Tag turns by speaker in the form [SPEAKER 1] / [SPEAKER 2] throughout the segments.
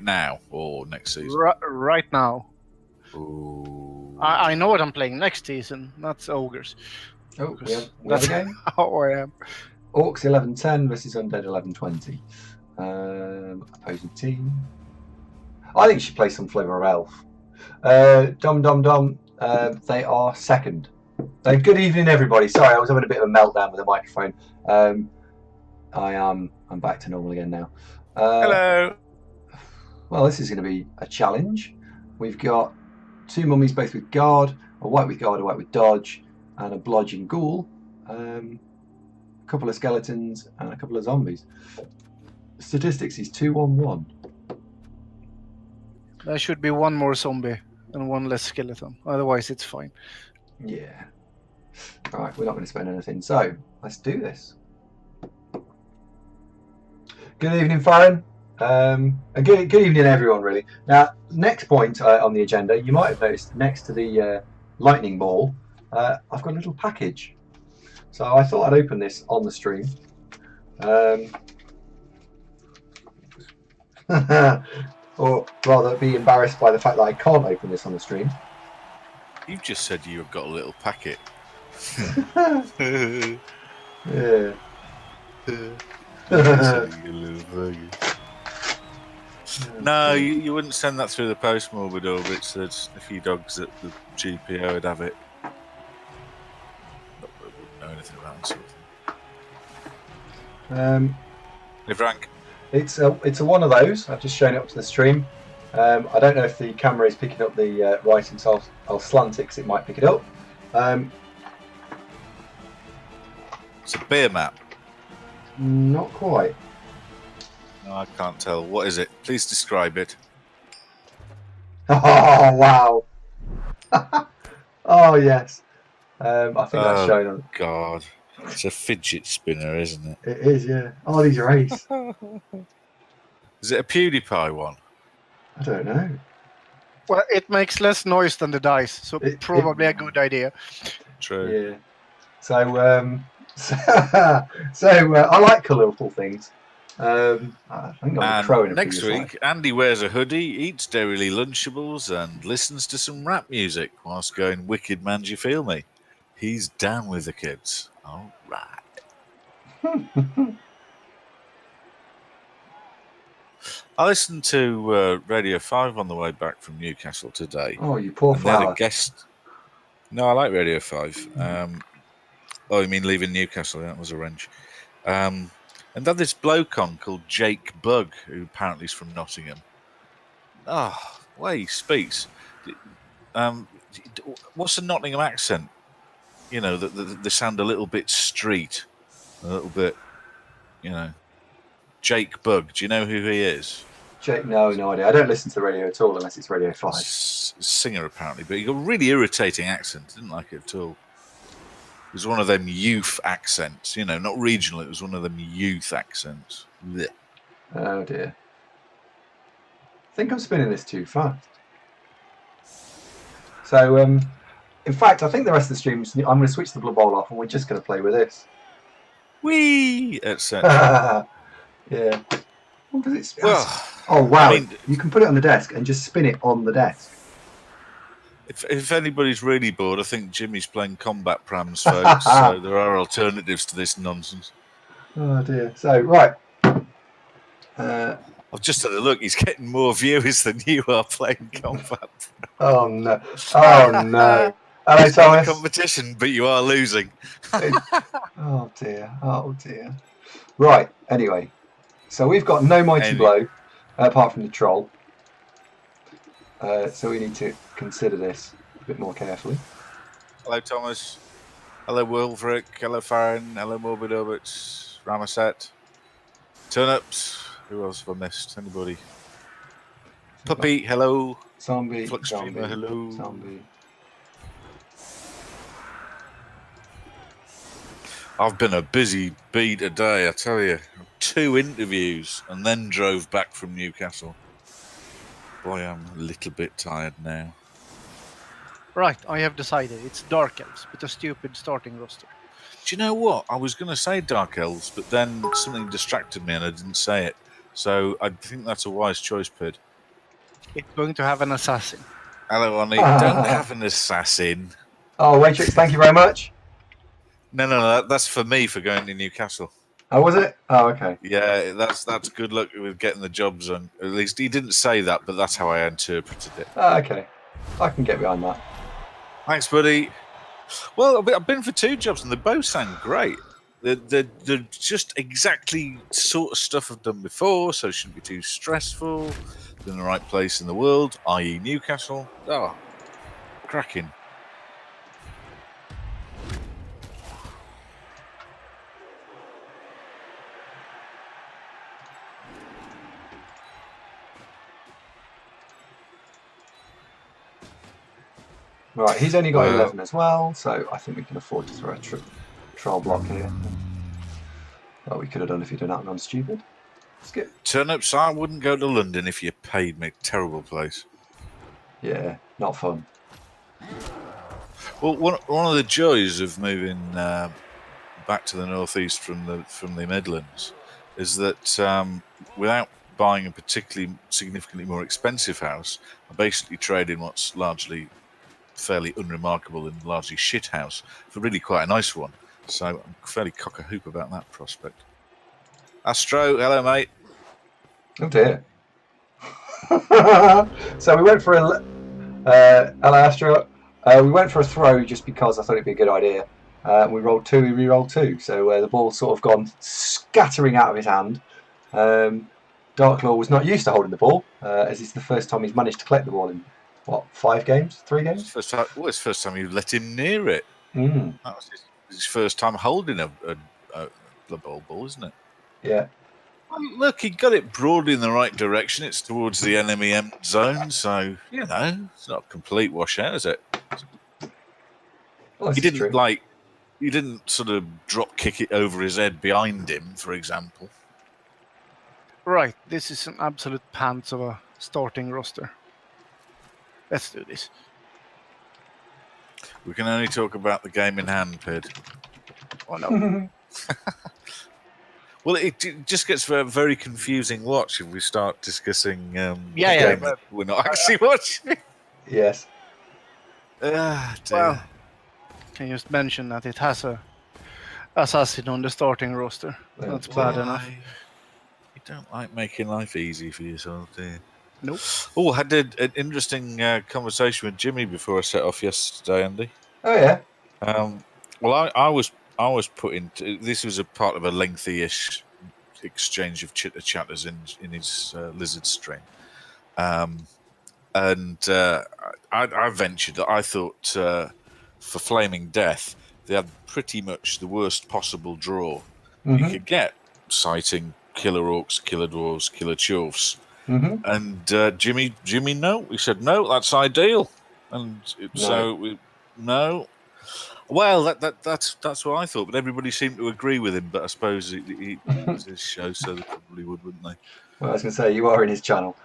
[SPEAKER 1] now or next season?
[SPEAKER 2] Right now.
[SPEAKER 1] Ooh.
[SPEAKER 2] I know what I'm playing next season. That's Ogres.
[SPEAKER 3] Oh, we have
[SPEAKER 2] That's
[SPEAKER 3] a game.
[SPEAKER 2] how I am.
[SPEAKER 3] Orcs 11-10 versus Undead 11-20. Opposing team. I think you should play some Flavour of Elf. Dom. They are second. Good evening, everybody. Sorry, I was having a bit of a meltdown with the microphone. I'm back to normal again now.
[SPEAKER 1] Hello.
[SPEAKER 3] Well, this is going to be a challenge. We've got 2 mummies, both with guard, a white with guard, a white with dodge, and a blodging ghoul. A couple of skeletons and a couple of zombies. Statistics is 2-1-1.
[SPEAKER 2] There should be one more zombie and one less skeleton. Otherwise, it's fine.
[SPEAKER 3] Yeah. Right, we're not going to spend anything. So, let's do this. Good evening, Farron. And good evening, everyone, really. Now, next point on the agenda, you might have noticed next to the lightning ball, I've got a little package. So I thought I'd open this on the stream. Or rather be embarrassed by the fact that I can't open this on the stream.
[SPEAKER 1] You've just said you've got a little packet.
[SPEAKER 3] Yeah.
[SPEAKER 1] No, you wouldn't send that through the post, Morbid Orbits. There's a few dogs at the GPO would have it. Not that I wouldn't know anything about that sort of thing. Hey, Frank.
[SPEAKER 3] It's a one of those. I've just shown it up to the stream. I don't know if the camera is picking up the writing, so I'll slant it because it might pick it up.
[SPEAKER 1] It's a beer map.
[SPEAKER 3] Not quite.
[SPEAKER 1] No, I can't tell. What is it? Please describe it.
[SPEAKER 3] Oh, wow. Oh, yes. I think that's shown on.
[SPEAKER 1] God. It's a fidget spinner, isn't it?
[SPEAKER 3] It is, yeah. Oh, these are ace.
[SPEAKER 1] Is it a PewDiePie one?
[SPEAKER 3] I don't know.
[SPEAKER 2] Well, it makes less noise than the dice, so probably a good idea.
[SPEAKER 1] True.
[SPEAKER 3] Yeah. So, I like colourful things. I think I'm crowing
[SPEAKER 1] next week, Andy wears a hoodie, eats Dairyly Lunchables, and listens to some rap music whilst going Wicked Man, Do You Feel Me? He's down with the kids. All right. I listened to Radio 5 on the way back from Newcastle today.
[SPEAKER 3] Oh, you poor
[SPEAKER 1] flower. They had
[SPEAKER 3] flower.
[SPEAKER 1] a guest. No, I like Radio 5. Oh, you mean leaving Newcastle? That was a wrench. And they had this bloke on called Jake Bugg, who apparently is from Nottingham. Oh, the way he speaks. What's the Nottingham accent? You know, they sound a little bit street. A little bit, you know. Jake Bugg, do you know who he is?
[SPEAKER 3] Jake, no idea. I don't listen to the radio at all unless it's Radio 5.
[SPEAKER 1] Singer, apparently, but he got a really irritating accent. Didn't like it at all. It was one of them youth accents, you know, not regional. It was one of them youth accents. Blech.
[SPEAKER 3] Oh dear. I think I'm spinning this too fast. So, in fact, I think the rest of the streams, I'm going to switch the Blood Bowl off and we're just going to play with this.
[SPEAKER 1] Whee! Etc.
[SPEAKER 3] Yeah. What does it spin?
[SPEAKER 1] Well,
[SPEAKER 3] oh, wow.
[SPEAKER 1] I mean,
[SPEAKER 3] you can put it on the desk and just spin it on the desk.
[SPEAKER 1] If anybody's really bored, I think Jimmy's playing Combat Prams, folks. So there are alternatives to this nonsense.
[SPEAKER 3] Oh, dear. So, right.
[SPEAKER 1] I've just had a look. He's getting more viewers than you are playing Combat.
[SPEAKER 3] Oh, no. Oh, no. Hello, Thomas.
[SPEAKER 1] Competition, but you are losing.
[SPEAKER 3] Oh, dear. Oh, dear. Right. Anyway. So we've got no Mighty Blow, apart from the Troll. So we need to consider this a bit more carefully.
[SPEAKER 1] Hello, Thomas. Hello, Wilfric. Hello, Farron. Hello, Morbid Orbits. Ramaset. Turnips. Who else have I missed? Anybody? Puppy. Hello.
[SPEAKER 3] Zombie.
[SPEAKER 1] Flux Streamer. Hello.
[SPEAKER 3] Zombie.
[SPEAKER 1] I've been a busy bee today, I tell you. 2 interviews and then drove back from Newcastle. Boy, I'm a little bit tired now.
[SPEAKER 2] Right, I have decided. It's Dark Elves with a stupid starting roster.
[SPEAKER 1] Do you know what? I was going to say Dark Elves, but then something distracted me and I didn't say it. So I think that's a wise choice, Pid.
[SPEAKER 2] It's going to have an assassin.
[SPEAKER 1] Hello, Ollie. Don't have an assassin.
[SPEAKER 3] Oh, Waitrix, thank you very much.
[SPEAKER 1] No, that's for me for going to Newcastle.
[SPEAKER 3] Oh, was it? Oh, okay.
[SPEAKER 1] Yeah, that's good luck with getting the jobs on. At least he didn't say that, but that's how I interpreted it.
[SPEAKER 3] Oh, okay. I can get behind that.
[SPEAKER 1] Thanks, buddy. Well, I've been for 2 jobs, and they both sound great. They're just exactly sort of stuff I've done before, so it shouldn't be too stressful. In the right place in the world, i.e. Newcastle. Oh, cracking.
[SPEAKER 3] Right, he's only got
[SPEAKER 1] Well-
[SPEAKER 3] 11 as well, so I think we can afford to throw a trial block here. Well, we could have done if you'd done that non-stupid. Skip.
[SPEAKER 1] Turnips, I wouldn't go to London if you paid me. Terrible place.
[SPEAKER 3] Yeah, not fun.
[SPEAKER 1] Well, one of the joys of moving back to the northeast from the Midlands is that without buying a particularly significantly more expensive house, I basically trade in what's largely fairly unremarkable and largely shit house for really quite a nice one. So I'm fairly cock-a-hoop about that prospect. Astro, hello, mate.
[SPEAKER 3] Oh dear. So we went for a hello Astro. We went for a throw just because I thought it'd be a good idea. We rolled 2, we re-rolled 2, so the ball's sort of gone scattering out of his hand. Darklaw was not used to holding the ball, as it's the first time he's managed to collect the ball in what, 3 games?
[SPEAKER 1] It's the first time you let him near it.
[SPEAKER 3] Mm.
[SPEAKER 1] That was his first time holding a Blood Bowl ball, isn't it?
[SPEAKER 3] Yeah.
[SPEAKER 1] Well, look, he got it broadly in the right direction. It's towards the enemy end zone, so you know it's not a complete washout, is it?
[SPEAKER 3] Well,
[SPEAKER 1] He
[SPEAKER 3] this is
[SPEAKER 1] didn't
[SPEAKER 3] true.
[SPEAKER 1] you didn't sort of drop kick it over his head behind him, for example.
[SPEAKER 2] Right, this is an absolute pants of a starting roster. Let's do this.
[SPEAKER 1] We can only talk about the game in hand, Pid.
[SPEAKER 2] Oh no.
[SPEAKER 1] Well, it just gets a very confusing watch if we start discussing
[SPEAKER 2] Yeah,
[SPEAKER 1] the
[SPEAKER 2] yeah,
[SPEAKER 1] game that we're not actually watching.
[SPEAKER 3] Yes.
[SPEAKER 1] Ah, dear.
[SPEAKER 2] Well, can just mention that it has a assassin on the starting roster.
[SPEAKER 3] Yeah.
[SPEAKER 2] That's bad enough.
[SPEAKER 1] You don't like making life easy for yourself, do you?
[SPEAKER 2] Nope.
[SPEAKER 1] Oh, I had an interesting conversation with Jimmy before I set off yesterday, Andy.
[SPEAKER 3] Oh yeah.
[SPEAKER 1] Well, I was put into this was a part of a lengthy-ish exchange of chitter chatters in his lizard stream, and I ventured that I thought for Flaming Death they had pretty much the worst possible draw you could get, citing killer orcs, killer dwarves, killer chorfs. And Jimmy, no, he said no, that's ideal, and no. Well, that's what I thought, but everybody seemed to agree with him. But I suppose it was his show, so they probably would, wouldn't they?
[SPEAKER 3] Well, I was going to say you are in his channel.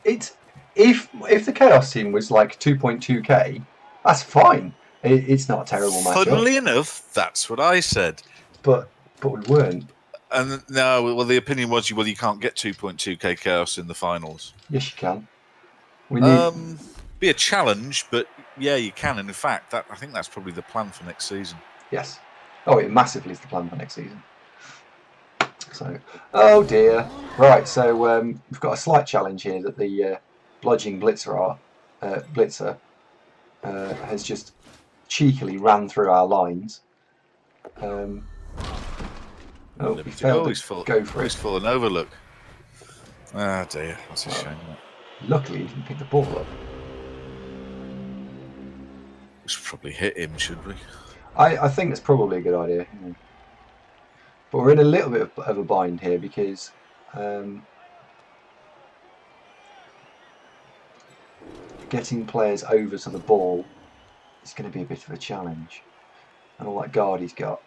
[SPEAKER 3] It's if the Chaos team was like 2.2k, that's fine. It's not a terrible matchup.
[SPEAKER 1] Funnily enough, that's what I said.
[SPEAKER 3] But we weren't.
[SPEAKER 1] And no, well, the opinion was you can't get 2.2k Chaos in the finals.
[SPEAKER 3] Yes, you can. We need
[SPEAKER 1] be a challenge, but yeah, you can. And in fact, I think that's probably the plan for next season.
[SPEAKER 3] yes. Oh, it massively is the plan for next season. So, oh dear. Right, so we've got a slight challenge here that the bludgeoning blitzer has just cheekily ran through our lines. Oh, he failed to go for it.
[SPEAKER 1] He's fallen over, look. Ah, dear. That's a shame.
[SPEAKER 3] Luckily, he didn't pick the ball up.
[SPEAKER 1] We should probably hit him, should we?
[SPEAKER 3] I think that's probably a good idea. But we're in a little bit of a bind here because getting players over to the ball is going to be a bit of a challenge. And all that guard he's got.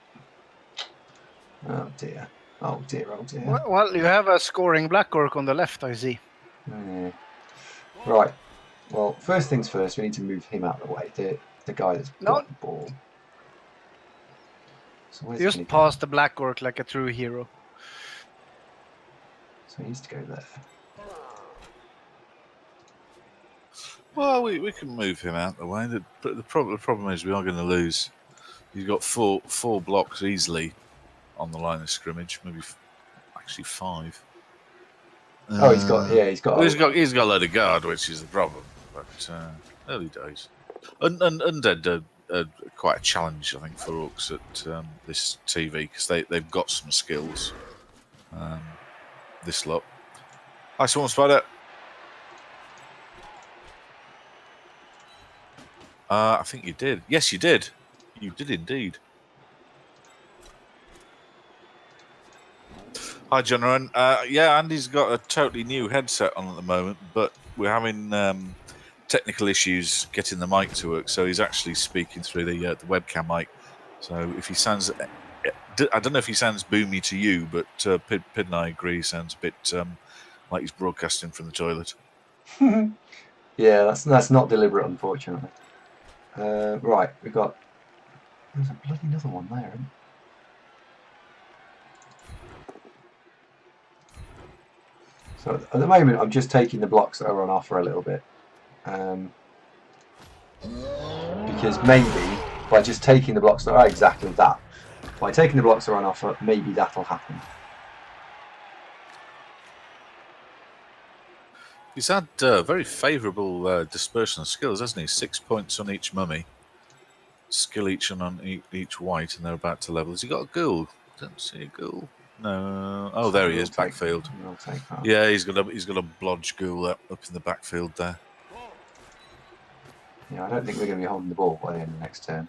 [SPEAKER 3] Oh dear. Oh dear, oh dear.
[SPEAKER 2] Well, you have a scoring Black Orc on the left, I see.
[SPEAKER 3] Right. Well, first things first, we need to move him out of the way. The guy that's got the ball. So
[SPEAKER 2] just pass the Black Orc like a true hero.
[SPEAKER 3] So he needs to go there.
[SPEAKER 1] Well, we can move him out the way. The problem is we are going to lose. He's got four blocks easily on the line of scrimmage. Maybe actually 5.
[SPEAKER 3] Oh, he's got
[SPEAKER 1] He's got a load of guard, which is the problem. But early days. Undead are quite a challenge, I think, for Orcs at this TV because they've got some skills. This lot. Hi, Swarm Spider. I think you did. Yes, you did. You did indeed. Hi, John Owen. Yeah, Andy's got a totally new headset on at the moment, but we're having technical issues getting the mic to work, so he's actually speaking through the webcam mic. So if he sounds, I don't know if he sounds boomy to you, but Pid and I agree he sounds a bit like he's broadcasting from the toilet.
[SPEAKER 3] Yeah, that's not deliberate, unfortunately. Right, we've got. There's a bloody another one there. Isn't there? So at the moment, I'm just taking the blocks that are on offer a little bit, because maybe by just taking the blocks that are exactly that, by taking the blocks that are on offer, maybe that'll happen.
[SPEAKER 1] He's had very favourable dispersion of skills, hasn't he? 6 points on each mummy, skill each on each white, and they're about to level. Has he got a ghoul? Don't see a ghoul. No. Oh, there he is, backfield. Yeah, he's got a blodge ghoul up in the backfield there.
[SPEAKER 3] Yeah, I don't think we're going to be holding the ball by the end of the next turn.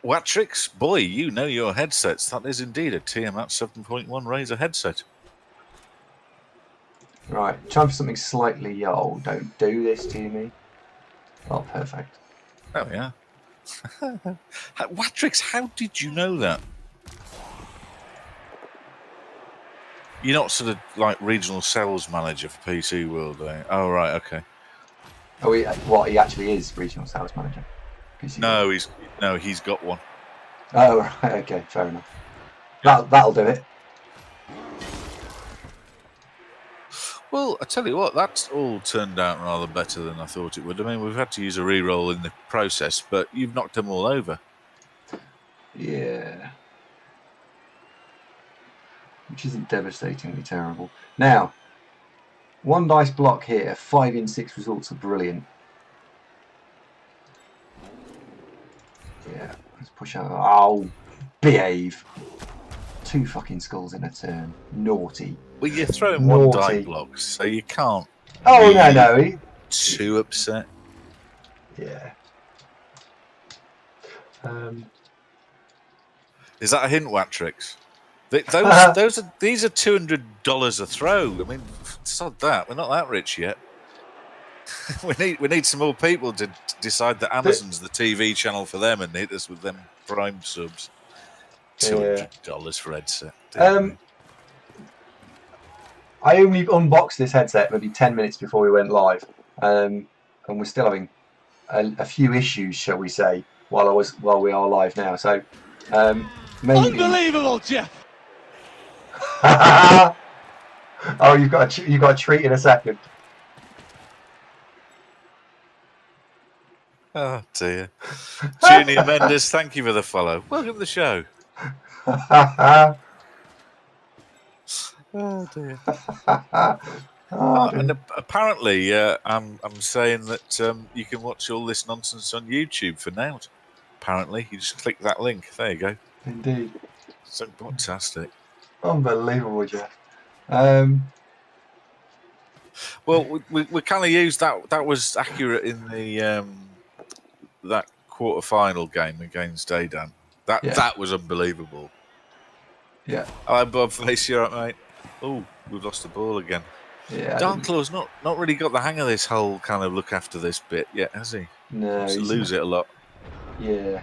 [SPEAKER 1] Waaaargh, boy, you know your headsets. That is indeed a Tiamat 7.1 Razor headset.
[SPEAKER 3] Right, time for something slightly. Oh, don't do this to me. Oh, perfect.
[SPEAKER 1] Oh, yeah. Waaaargh, how did you know that? You're not sort of like regional sales manager for PC World, eh? Oh, right, okay.
[SPEAKER 3] Oh, he actually is regional sales manager. PC World.
[SPEAKER 1] No, he's got one.
[SPEAKER 3] Oh, right, okay, fair enough. That'll do it.
[SPEAKER 1] Well, I tell you what, that's all turned out rather better than I thought it would. I mean, we've had to use a reroll in the process, but you've knocked them all over.
[SPEAKER 3] Yeah. Which isn't devastatingly terrible. Now, 1 dice block here, 5 in 6 results are brilliant. Yeah, let's push out. Oh, behave. 2 fucking skulls in a turn. Naughty.
[SPEAKER 1] Well, you're throwing 1 die blocks, so you can't.
[SPEAKER 3] Oh, no.
[SPEAKER 1] Too upset.
[SPEAKER 3] Yeah.
[SPEAKER 1] Is that a hint, Waaaargh? These are $200 a throw. I mean, sod that. We're not that rich yet. we need some more people to decide that Amazon's the TV channel for them and hit us with them Prime subs. $200 for headset.
[SPEAKER 3] I only unboxed this headset maybe 10 minutes before we went live, and we're still having a few issues, shall we say, while we are live now. So maybe.
[SPEAKER 4] Unbelievable, Jeff.
[SPEAKER 3] Oh, you've got a treat in a second.
[SPEAKER 1] Oh dear. Junior Mendes, thank you for the follow. Welcome to the show. Oh dear. And apparently, I'm saying that you can watch all this nonsense on YouTube for now. Apparently, you just click that link. There you go.
[SPEAKER 3] Indeed.
[SPEAKER 1] So fantastic.
[SPEAKER 3] Unbelievable, Jeff.
[SPEAKER 1] Well, we kind of used that. That was accurate in the that quarter-final game against Adan. That was unbelievable.
[SPEAKER 3] Yeah.
[SPEAKER 1] Hello, Bob Face. You all right, mate? Oh, we've lost the ball again.
[SPEAKER 3] Yeah.
[SPEAKER 1] Darklaw's not really got the hang of this whole kind of look after this bit yet, has he?
[SPEAKER 3] No.
[SPEAKER 1] He lose it a lot.
[SPEAKER 3] Yeah.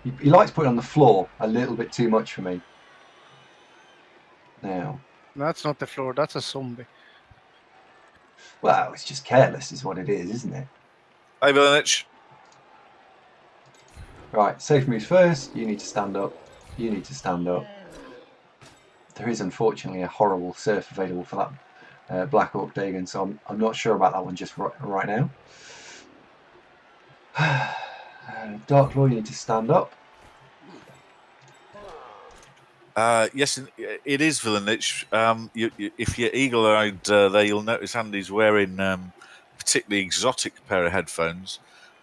[SPEAKER 3] He likes putting on the floor a little bit too much for me. Now.
[SPEAKER 2] That's not the floor. That's a zombie.
[SPEAKER 3] Well, it's just careless, is what it is, isn't it?
[SPEAKER 1] Hey, Vernich.
[SPEAKER 3] Right, safe moves first. You need to stand up. You need to stand up. There is unfortunately a horrible surf available for that Black Orc Dagon, so I'm not sure about that one just right now. Dark Lord, you need to stand up.
[SPEAKER 1] Yes, it is Villanich. If you're eagle-eyed there, you'll notice Andy's wearing a particularly exotic pair of headphones.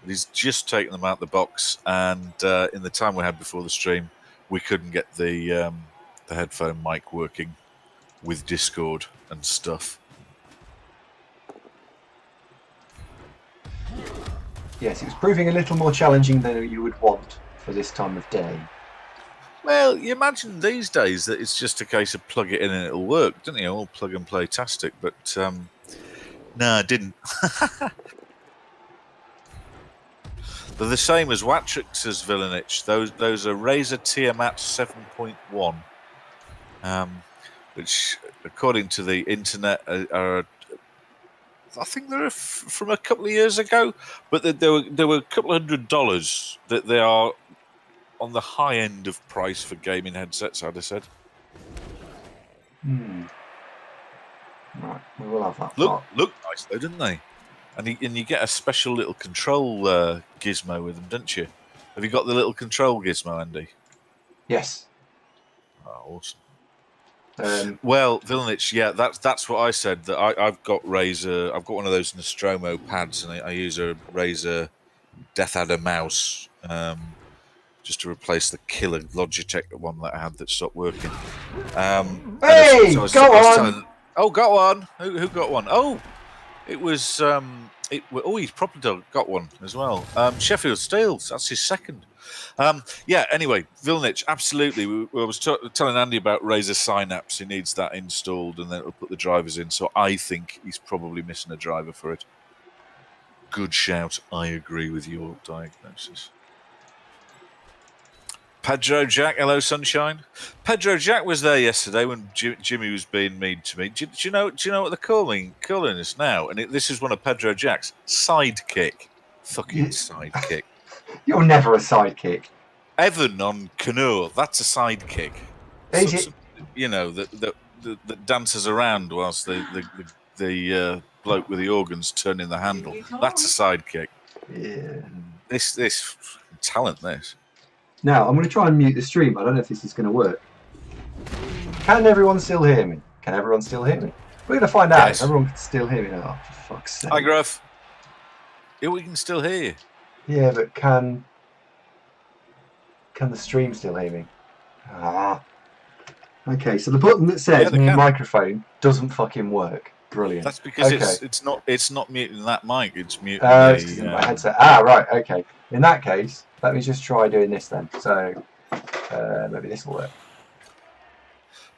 [SPEAKER 1] He's just taken them out of the box, and in the time we had before the stream, we couldn't get the headphone mic working with Discord and stuff.
[SPEAKER 3] Yes, it was proving a little more challenging than you would want for this time of day.
[SPEAKER 1] Well, you imagine these days that it's just a case of plug it in and it'll work, don't you? All plug and play tastic, but no, it didn't. They're the same as Waaaargh's Villanich. Those are Razer Tiamat 7.1, which, according to the internet, are I think they're from a couple of years ago, but there were a couple of $100 that they are on the high end of price for gaming headsets, I'd have said.
[SPEAKER 3] Right, we will have that.
[SPEAKER 1] Look nice though, didn't they? And you get a special little control gizmo with them, don't you? Have you got the little control gizmo, Andy?
[SPEAKER 3] Yes.
[SPEAKER 1] Oh, awesome.
[SPEAKER 3] Well,
[SPEAKER 1] Villanich, yeah, that's what I said. That I've got Razer. I've got one of those Nostromo pads, and I use a Razer Death Adder mouse just to replace the killer Logitech one that I had that stopped working.
[SPEAKER 3] Hey, go on!
[SPEAKER 1] Oh, got one. Who got one? Oh, it was. He's probably got one as well. Sheffield Steels. That's his second. Yeah. Anyway, Villanich, absolutely. I was telling Andy about Razer Synapse. He needs that installed, and then it'll put the drivers in. So I think he's probably missing a driver for it. Good shout. I agree with your diagnosis. Pedro Jack, hello sunshine. Pedro Jack was there yesterday when Jimmy was being mean to me. Do you know what they're calling us now? And this is one of Pedro Jack's sidekick. Fucking sidekick.
[SPEAKER 3] You're never a sidekick.
[SPEAKER 1] Evan on Canoe, that's a sidekick. That dances around whilst the bloke with the organs turning the handle. That's a sidekick.
[SPEAKER 3] Yeah.
[SPEAKER 1] This talent. This.
[SPEAKER 3] Now, I'm going to try and mute the stream. I don't know if this is going to work. Can everyone still hear me? Can everyone still hear me? We're going to find out if everyone can still hear me now. Oh, for fuck's sake.
[SPEAKER 1] Hi, Gruff. Yeah, we can still hear you.
[SPEAKER 3] Yeah, but can the stream still hear me? Ah. Okay, so the button that says mute microphone doesn't fucking work. Brilliant.
[SPEAKER 1] That's because it's not muting that mic. It's muting
[SPEAKER 3] my headset. Ah, right. Okay. In that case, let me just try doing this then. So maybe this will work.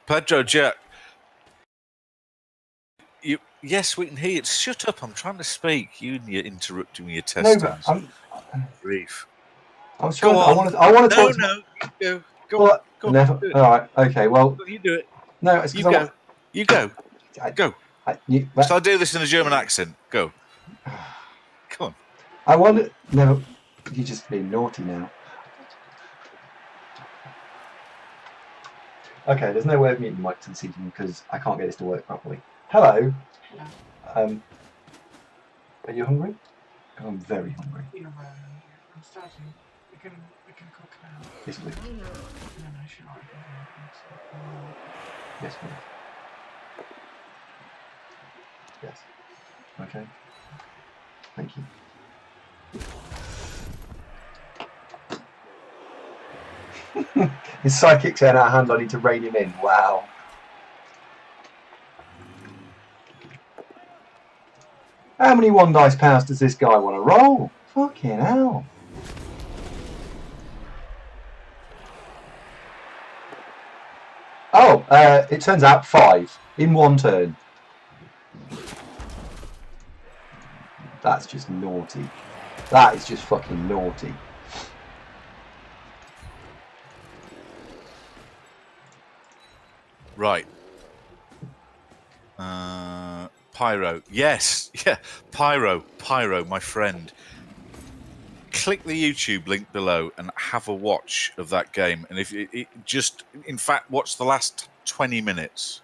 [SPEAKER 1] Pedro Jack. Yes, we can hear you. Shut up! I'm trying to speak. You're interrupting me. Your test.
[SPEAKER 3] No, but
[SPEAKER 1] brief.
[SPEAKER 3] I was trying. I want to talk.
[SPEAKER 1] No. Go on.
[SPEAKER 3] Never. All right. Okay. Well.
[SPEAKER 1] You do it.
[SPEAKER 3] No, it's because
[SPEAKER 1] You go. Go.
[SPEAKER 3] So
[SPEAKER 1] I do this in a German accent. Go. Come on.
[SPEAKER 3] I want to. No, you're just being naughty now. Okay, there's no way of muting mics and seating because I can't get this to work properly. Hello. Are you hungry? I'm very hungry.
[SPEAKER 4] Yeah, I'm starting. We can cook now.
[SPEAKER 3] Yes, please.
[SPEAKER 4] No, sure.
[SPEAKER 3] Yes, please. Yes. Okay. Thank you. His sidekick's out of hand. I need to rein him in. Wow. How many one dice pounds does this guy want to roll? Fucking hell. Oh, it turns out 5 in one turn. That's just naughty. That is just fucking naughty.
[SPEAKER 1] Right. Pyro. Yes. Yeah. Pyro, my friend. Click the YouTube link below and have a watch of that game. And if it just, in fact, watch the last 20 minutes.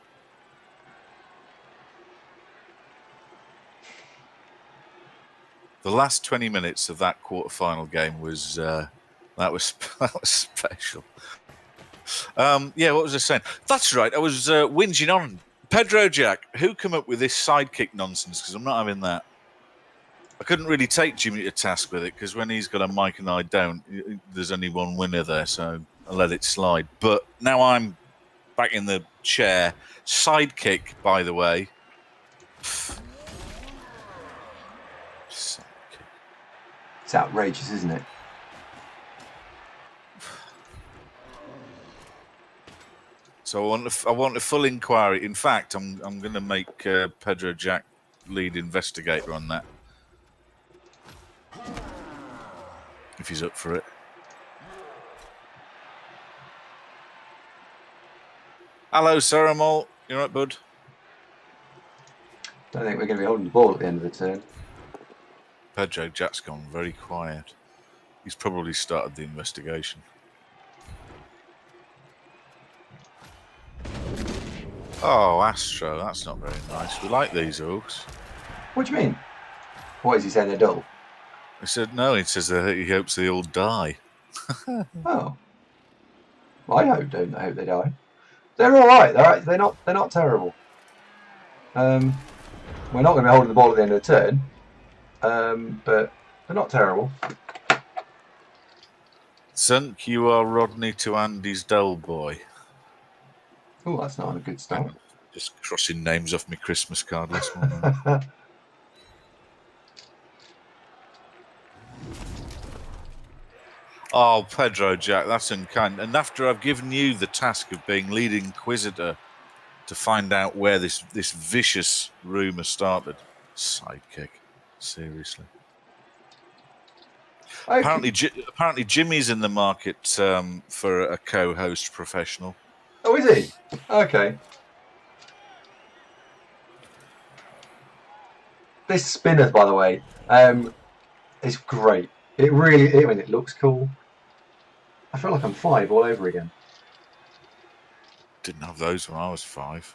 [SPEAKER 1] The last 20 minutes of that quarter-final game was that was special. Yeah, what was I saying? That's right. I was whinging on Pedro Jack. Who come up with this sidekick nonsense? Because I'm not having that. I couldn't really take Jimmy to task with it because when he's got a mic and I don't, there's only one winner there, so I let it slide. But now I'm back in the chair. Sidekick, by the way. Sidekick.
[SPEAKER 3] It's outrageous, isn't it?
[SPEAKER 1] So I want a full inquiry. In fact, I'm going to make Pedro Jack lead investigator on that. If he's up for it. Hello, Ceramol. You right, bud?
[SPEAKER 3] Don't think we're going to be holding the ball at the end of the turn.
[SPEAKER 1] Pedro Jack's gone very quiet. He's probably started the investigation. Oh, Astro, that's not very nice. We like these Orcs.
[SPEAKER 3] What do you mean? What is he saying? They're dull?
[SPEAKER 1] He said no. He says that he hopes they all die.
[SPEAKER 3] Oh, well, I hope they die. They're all right. They're not terrible. We're not going to be holding the ball at the end of the turn, but they're not terrible.
[SPEAKER 1] Sunk, you are Rodney to Andy's dull boy.
[SPEAKER 3] Oh, that's not a good start.
[SPEAKER 1] Just crossing names off my Christmas card last morning. Oh, Pedro Jack, that's unkind. And after I've given you the task of being lead inquisitor to find out where this vicious rumour started, sidekick, seriously.
[SPEAKER 3] Okay.
[SPEAKER 1] Apparently, Jimmy's in the market for a co-host professional.
[SPEAKER 3] Oh, is he? Okay. This spinner, by the way, is great. It really, I mean, it looks cool. I feel like I'm 5 all over again.
[SPEAKER 1] Didn't have those when I was 5.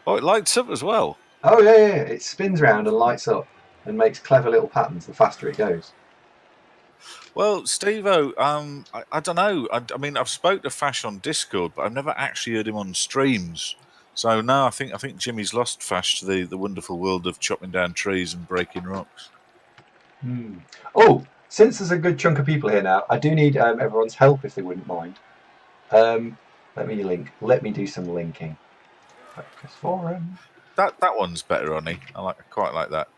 [SPEAKER 1] Oh, it lights up as well.
[SPEAKER 3] Oh, yeah. It spins around and lights up and makes clever little patterns the faster it goes.
[SPEAKER 1] Well, Steve-O, I don't know. I mean, I've spoke to Fash on Discord, but I've never actually heard him on streams. So no, I think Jimmy's lost Fash to the wonderful world of chopping down trees and breaking rocks.
[SPEAKER 3] Oh, since there's a good chunk of people here now, I do need everyone's help if they wouldn't mind. Let me do some linking. Focus forum.
[SPEAKER 1] That one's better, Ronnie. I quite like that.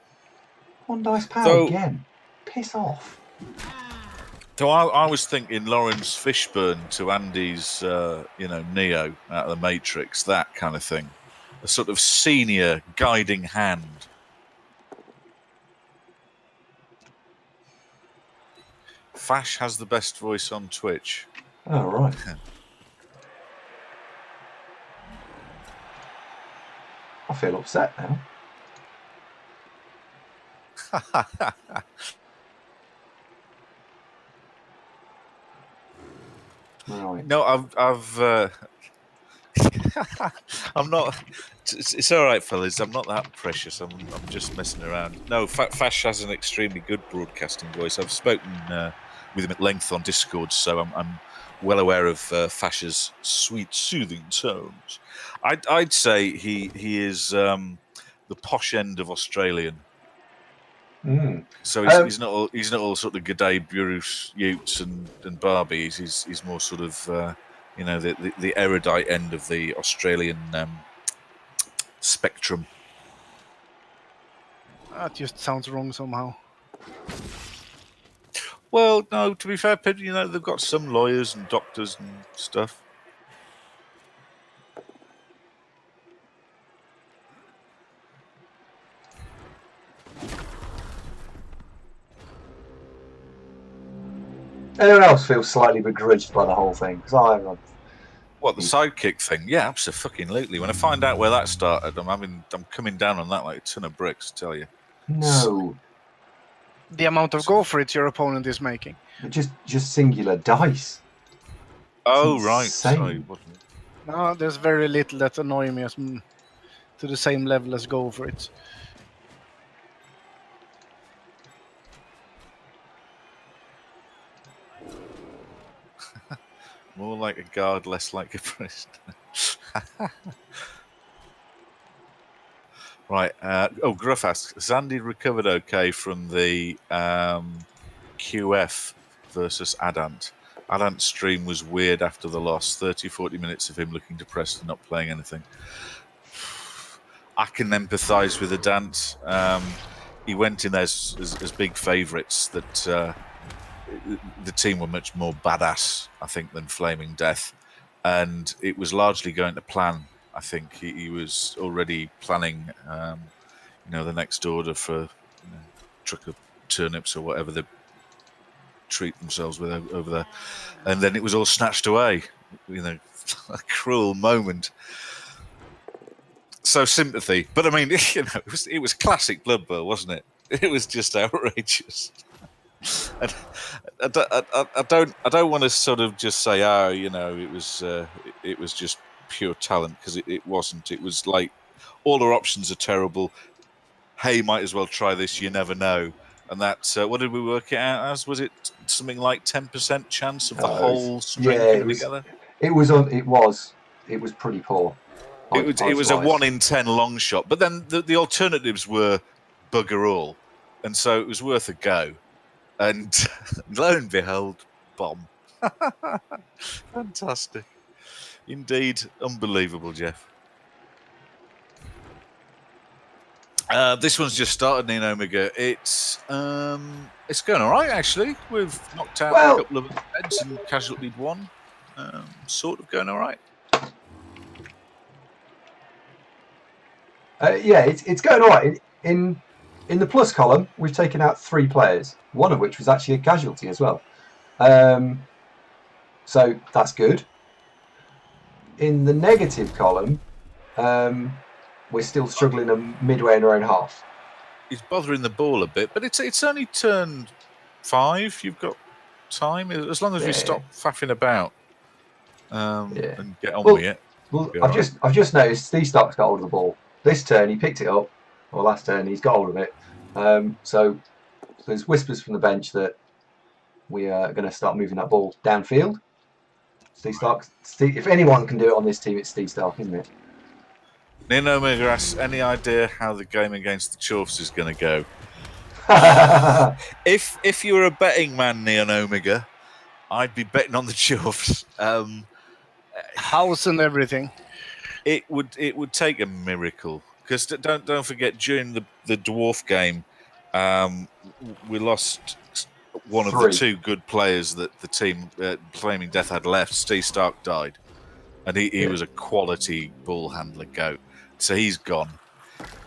[SPEAKER 3] One dice power again. Piss off.
[SPEAKER 1] So I was thinking Lawrence Fishburne to Andy's, Neo out of the Matrix, that kind of thing. A sort of senior guiding hand. Fash has the best voice on Twitch.
[SPEAKER 3] Oh, right. I feel upset now. Right.
[SPEAKER 1] No, I've I'm not. It's all right, fellas. I'm not that precious. I'm just messing around. No, Fash has an extremely good broadcasting voice. I've spoken with him at length on Discord, so I'm well aware of Fash's sweet, soothing tones. I'd say he is the posh end of Australian. So he's not all sort of G'day Bruce Utes and Barbies. He's more sort of the erudite end of the Australian spectrum.
[SPEAKER 2] That just sounds wrong somehow.
[SPEAKER 1] Well, no, to be fair, they've got some lawyers and doctors and stuff.
[SPEAKER 3] Anyone else feel slightly begrudged by the whole thing? Because
[SPEAKER 1] What, the sidekick thing? Yeah, absolutely. When I find out where that started, I'm coming down on that like a ton of bricks, I tell you.
[SPEAKER 3] No.
[SPEAKER 2] The amount of go for it your opponent is making.
[SPEAKER 3] Just singular dice.
[SPEAKER 1] Oh,
[SPEAKER 3] It's
[SPEAKER 1] right.
[SPEAKER 3] insane.
[SPEAKER 1] Sorry.
[SPEAKER 2] No, there's very little that annoy me as to the same level as go for it.
[SPEAKER 1] More like a guard, less like a priest. Right. Gruff asks, has Andy recovered okay from the QF versus Adant? Adant's stream was weird after the loss. 30, 40 minutes of him looking depressed and not playing anything. I can empathise with Adant. He went in as big favourites that the team were much more badass, I think, than Flaming Death. And it was largely going to plan. I think he was already planning, the next order for truck of turnips or whatever they treat themselves with over there. And then it was all snatched away. A cruel moment. So sympathy. But I mean, it was classic Blood Bowl, wasn't it? It was just outrageous. And I don't want to sort of just say, it was just pure talent, because it wasn't. It was like all our options are terrible. Hey, might as well try this. You never know. And that, what did we work it out as? Was it something like 10% chance of the whole string coming together?
[SPEAKER 3] It was pretty poor.
[SPEAKER 1] It was a 1 in 10 long shot, but then the alternatives were bugger all, and so it was worth a go. And lo and behold, bomb. Fantastic. Indeed, unbelievable, Jeff. This one's just started in Omega. It's going all right, actually. We've knocked out a couple of heads and casualtied one. Sort of going all right.
[SPEAKER 3] It's going all right. In the plus column, we've taken out 3 players, one of which was actually a casualty as well. So that's good. In the negative column, we're still struggling midway in our own half.
[SPEAKER 1] He's bothering the ball a bit, but it's only turn 5. You've got time, as long as we stop faffing about and get on with it.
[SPEAKER 3] Well, I've just noticed Steve Stark's got hold of the ball. This turn he picked it up, or last turn he's got hold of it. So there's whispers from the bench that we are going to start moving that ball downfield. Steve Stark. If anyone can do it on this team, it's Steve Stark, isn't it?
[SPEAKER 1] Neon Omega asks, any idea how the game against the Chorfs is going to go? If you were a betting man, Neon Omega, I'd be betting on the Chorfs.
[SPEAKER 2] House and everything.
[SPEAKER 1] It would take a miracle, because don't forget, during the dwarf game, we lost one of the 2 good players that the team Flaming Death had left. Steve Stark died, and he was a quality ball handler goat, so he's gone.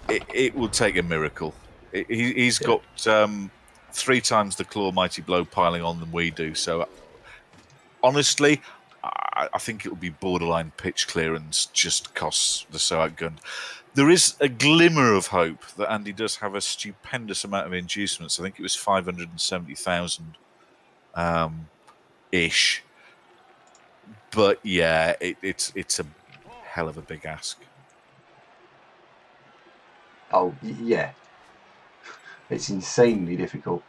[SPEAKER 1] It will take a miracle. He's got 3 times the claw mighty blow piling on than we do. So honestly, I think it will be borderline pitch clearance, just costs the so outgunned. There is a glimmer of hope that Andy does have a stupendous amount of inducements. I think it was 570,000 ish. But yeah, it's a hell of a big ask.
[SPEAKER 3] Oh yeah, it's insanely difficult.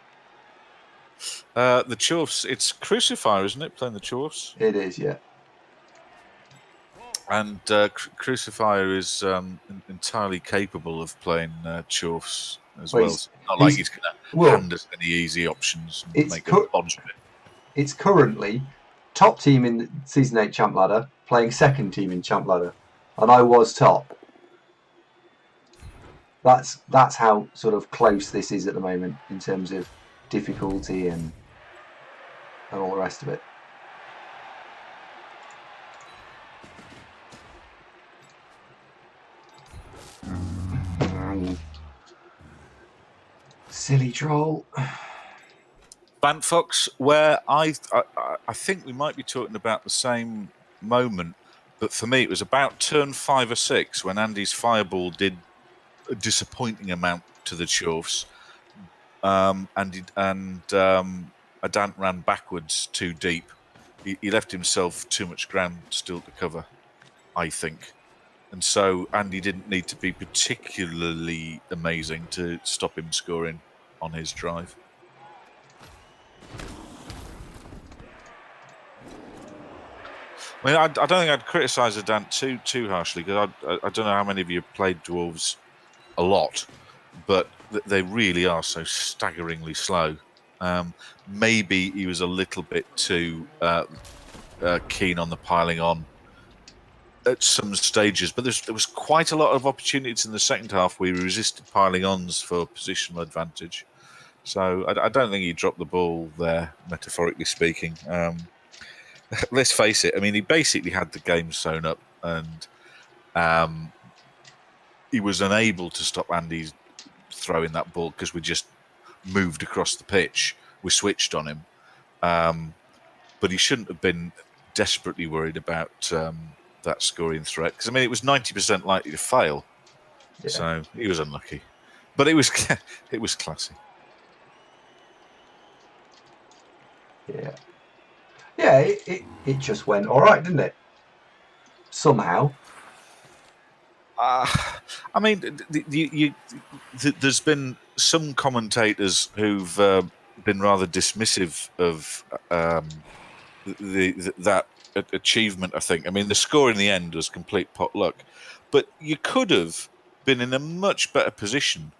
[SPEAKER 1] The Chorfs, it's Crucifier, isn't it? Playing the Chorfs.
[SPEAKER 3] It is, yeah.
[SPEAKER 1] And Crucifier is entirely capable of playing Chorfs as well. It's not like he's going to hand us any easy options and make a bunch of it.
[SPEAKER 3] It's currently top team in the Season 8 Champ Ladder, playing second team in Champ Ladder. And I was top. That's how sort of close this is at the moment in terms of difficulty and all the rest of it. Silly troll.
[SPEAKER 1] Bantfox, where I think we might be talking about the same moment, but for me it was about turn 5 or 6 when Andy's fireball did a disappointing amount to the Chorfs, and Adant ran backwards too deep. He left himself too much ground still to cover, I think. And so Andy didn't need to be particularly amazing to stop him scoring on his drive. I mean, I don't think I'd criticise the Dant too harshly, because I don't know how many of you have played dwarves a lot, but they really are so staggeringly slow. Maybe he was a little bit too keen on the piling on at some stages, but there was quite a lot of opportunities in the second half where he resisted piling ons for positional advantage. So I don't think he dropped the ball there, metaphorically speaking. Let's face it. I mean, he basically had the game sewn up, and he was unable to stop Andy throwing that ball because we just moved across the pitch. We switched on him, but he shouldn't have been desperately worried about that scoring threat, because I mean it was 90% likely to fail.
[SPEAKER 3] Yeah.
[SPEAKER 1] So he was unlucky, but it was classy.
[SPEAKER 3] Yeah. Yeah, it just went all right, didn't it? Somehow.
[SPEAKER 1] I mean, there's been some commentators who've been rather dismissive of that achievement, I think. I mean, the score in the end was complete pot luck, but you could have been in a much better position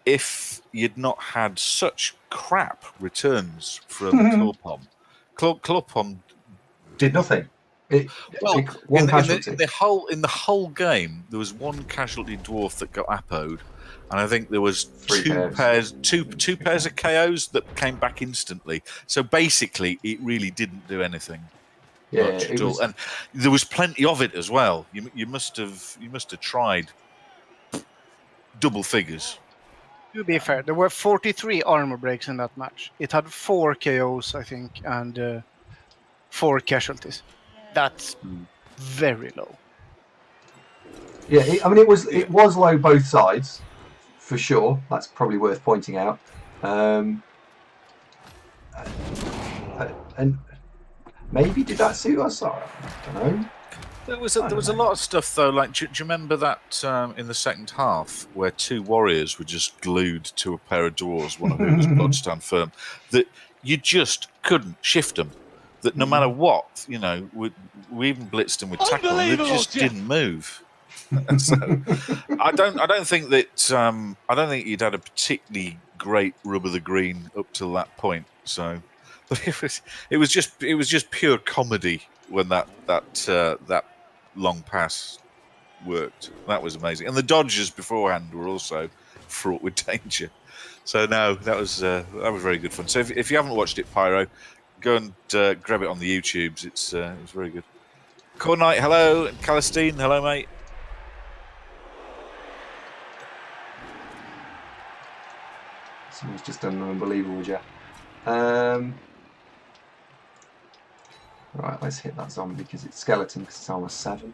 [SPEAKER 1] if you'd not had such crap returns from Klorpom. Klorpom
[SPEAKER 3] Did nothing.
[SPEAKER 1] Well,
[SPEAKER 3] one
[SPEAKER 1] in
[SPEAKER 3] casualty.
[SPEAKER 1] the whole game, there was one casualty dwarf that got apoed, and I think there was two pairs of KOs that came back instantly. So basically, it really didn't do anything much at all, and there was plenty of it as well. You must have tried double figures.
[SPEAKER 2] To be fair, there were 43 armor breaks in that match. It had 4 KOs, I think, and 4 casualties. That's very low.
[SPEAKER 3] Yeah, I mean it was low both sides, for sure. That's probably worth pointing out. And maybe did that suit us? I don't know.
[SPEAKER 1] There was a lot of stuff though. Like, do you remember that in the second half where 2 warriors were just glued to a pair of doors, one of whom was blood stand firm, that you just couldn't shift them. That no matter what, we even blitzed them with tackle, and they just didn't move. So I don't think you'd had a particularly great rub of the green up till that point. So, but it was just pure comedy when that long pass worked. That was amazing, and the dodges beforehand were also fraught with danger. So no, that was very good fun. So if you haven't watched it, Pyro, go and grab it on the YouTubes. It's very good. Core Knight, hello, and Calistine, hello, mate.
[SPEAKER 3] Someone's just done an unbelievable job. Right, let's hit that zombie because it's skeleton, because it's almost 7.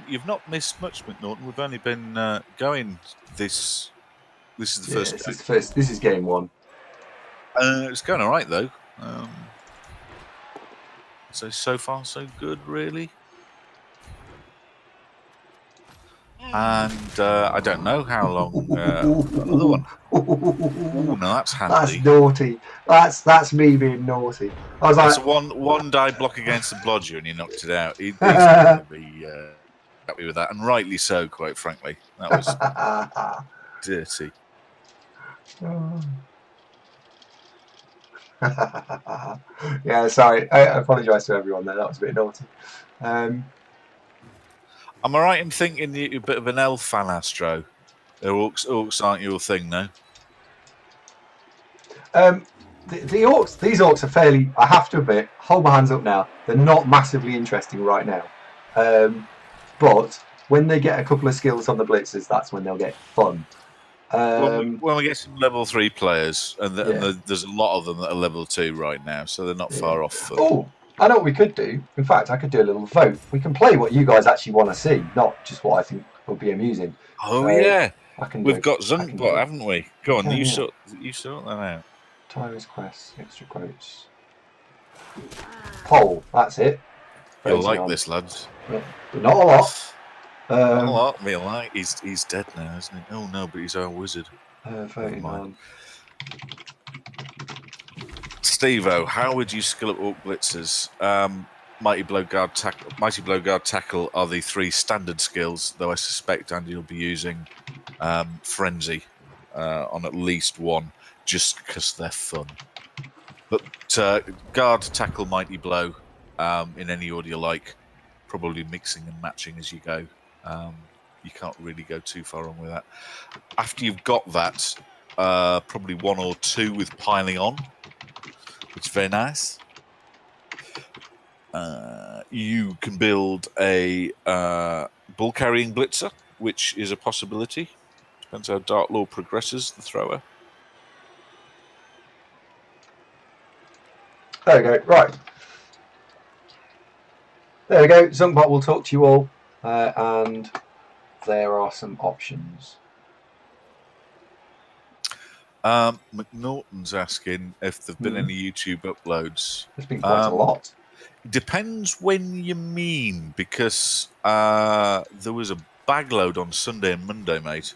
[SPEAKER 1] You've not missed much, McNaughton. We've only been going this. This is the first game.
[SPEAKER 3] This is game 1.
[SPEAKER 1] It's going all right though. So far so good, really. And I don't know how long. Another one. Oh no, that's handy.
[SPEAKER 3] That's naughty. That's me being naughty. I was
[SPEAKER 1] that's
[SPEAKER 3] like,
[SPEAKER 1] one die block against the blodger, and you knocked it out. He's going to be happy with that, and rightly so. Quite frankly, that was dirty.
[SPEAKER 3] Yeah, sorry. I apologise to everyone there. That was a bit naughty.
[SPEAKER 1] Am I right in thinking you're a bit of an elf fan, Astro? Orcs aren't your thing, no?
[SPEAKER 3] These orcs are fairly, I have to admit, hold my hands up now, they're not massively interesting right now. But when they get a couple of skills on the blitzers, that's when they'll get fun.
[SPEAKER 1] When we get some level 3 players, and there's a lot of them that are level 2 right now, so they're not far off.
[SPEAKER 3] Oh, I know what we could do. In fact, I could do a little vote. We can play what you guys actually want to see, not just what I think would be amusing.
[SPEAKER 1] Oh, yeah.
[SPEAKER 3] I can
[SPEAKER 1] We've got
[SPEAKER 3] I can do
[SPEAKER 1] Zunkbot,
[SPEAKER 3] it.
[SPEAKER 1] haven't we? Go on,
[SPEAKER 3] can,
[SPEAKER 1] you
[SPEAKER 3] yeah.
[SPEAKER 1] sort that out.
[SPEAKER 3] Tyrus quests, extra quotes. Poll, that's it.
[SPEAKER 1] You'll
[SPEAKER 3] Voting
[SPEAKER 1] like
[SPEAKER 3] on.
[SPEAKER 1] this, lads.
[SPEAKER 3] Yeah, but not a lot.
[SPEAKER 1] Not a lot, me like. He's dead now, isn't he? Oh no, but he's our wizard.
[SPEAKER 3] Voting
[SPEAKER 1] mind.
[SPEAKER 3] on.
[SPEAKER 1] Steve-O, how would you skill up Orc Blitzers? Mighty Blow Guard Tackle are the 3 standard skills, though I suspect Andy will be using Frenzy on at least one, just because they're fun. But Guard, Tackle, Mighty Blow in any order you like, probably mixing and matching as you go. You can't really go too far wrong with that. After you've got that, probably 1 or 2 with piling on, which is very nice. You can build a bull carrying blitzer, which is a possibility. Depends how Dark Lord progresses, the thrower.
[SPEAKER 3] There we go. Right. There we go. Zunkbot will talk to you all, and there are some options.
[SPEAKER 1] McNaughton's asking if there've been any YouTube uploads.
[SPEAKER 3] There's been quite a lot.
[SPEAKER 1] Depends when you mean, because there was a bagload on Sunday and Monday, mate.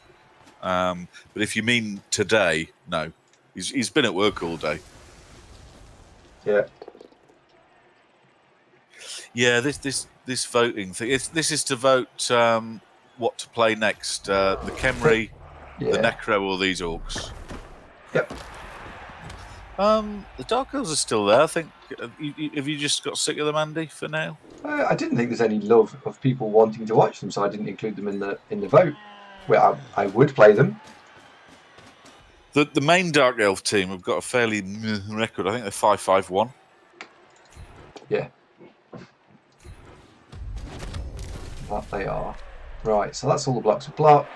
[SPEAKER 1] But if you mean today, no. He's been at work all day.
[SPEAKER 3] Yeah.
[SPEAKER 1] Yeah, this voting thing. This is to vote what to play next. The Khemri,
[SPEAKER 3] Yeah.
[SPEAKER 1] the Necro, or these Orcs.
[SPEAKER 3] Yep.
[SPEAKER 1] The Dark Elves are still there. I think. Have you just got sick of them, Andy, for now?
[SPEAKER 3] I didn't think there's any love of people wanting to watch them, so I didn't include them in the vote. Well, I would play them.
[SPEAKER 1] The main Dark Elf team have got a fairly record. I think they're 5-5-1.
[SPEAKER 3] Yeah. That they are. Right, so that's all the blocks of block.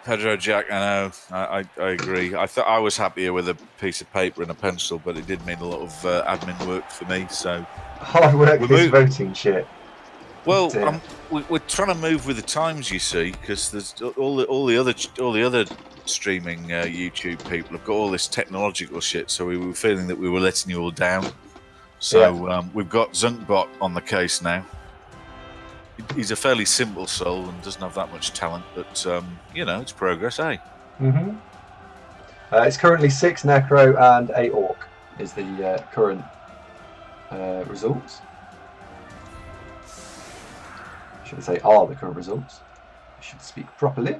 [SPEAKER 1] Pedro Jack, I know. I agree. I was happier with a piece of paper and a pencil, but it did mean a lot of admin work for me. So
[SPEAKER 3] Hard work, this voting shit.
[SPEAKER 1] Well, we're trying to move with the times, you see, because there's all the other streaming YouTube people have got all this technological shit. So we were feeling that we were letting you all down. So we've got Zunkbot on the case now. He's a fairly simple soul and doesn't have that much talent, but it's progress, eh?
[SPEAKER 3] Mm-hmm. It's currently 6 Necro and 8 Orc is the current results. Should I say are the current results? I should speak properly.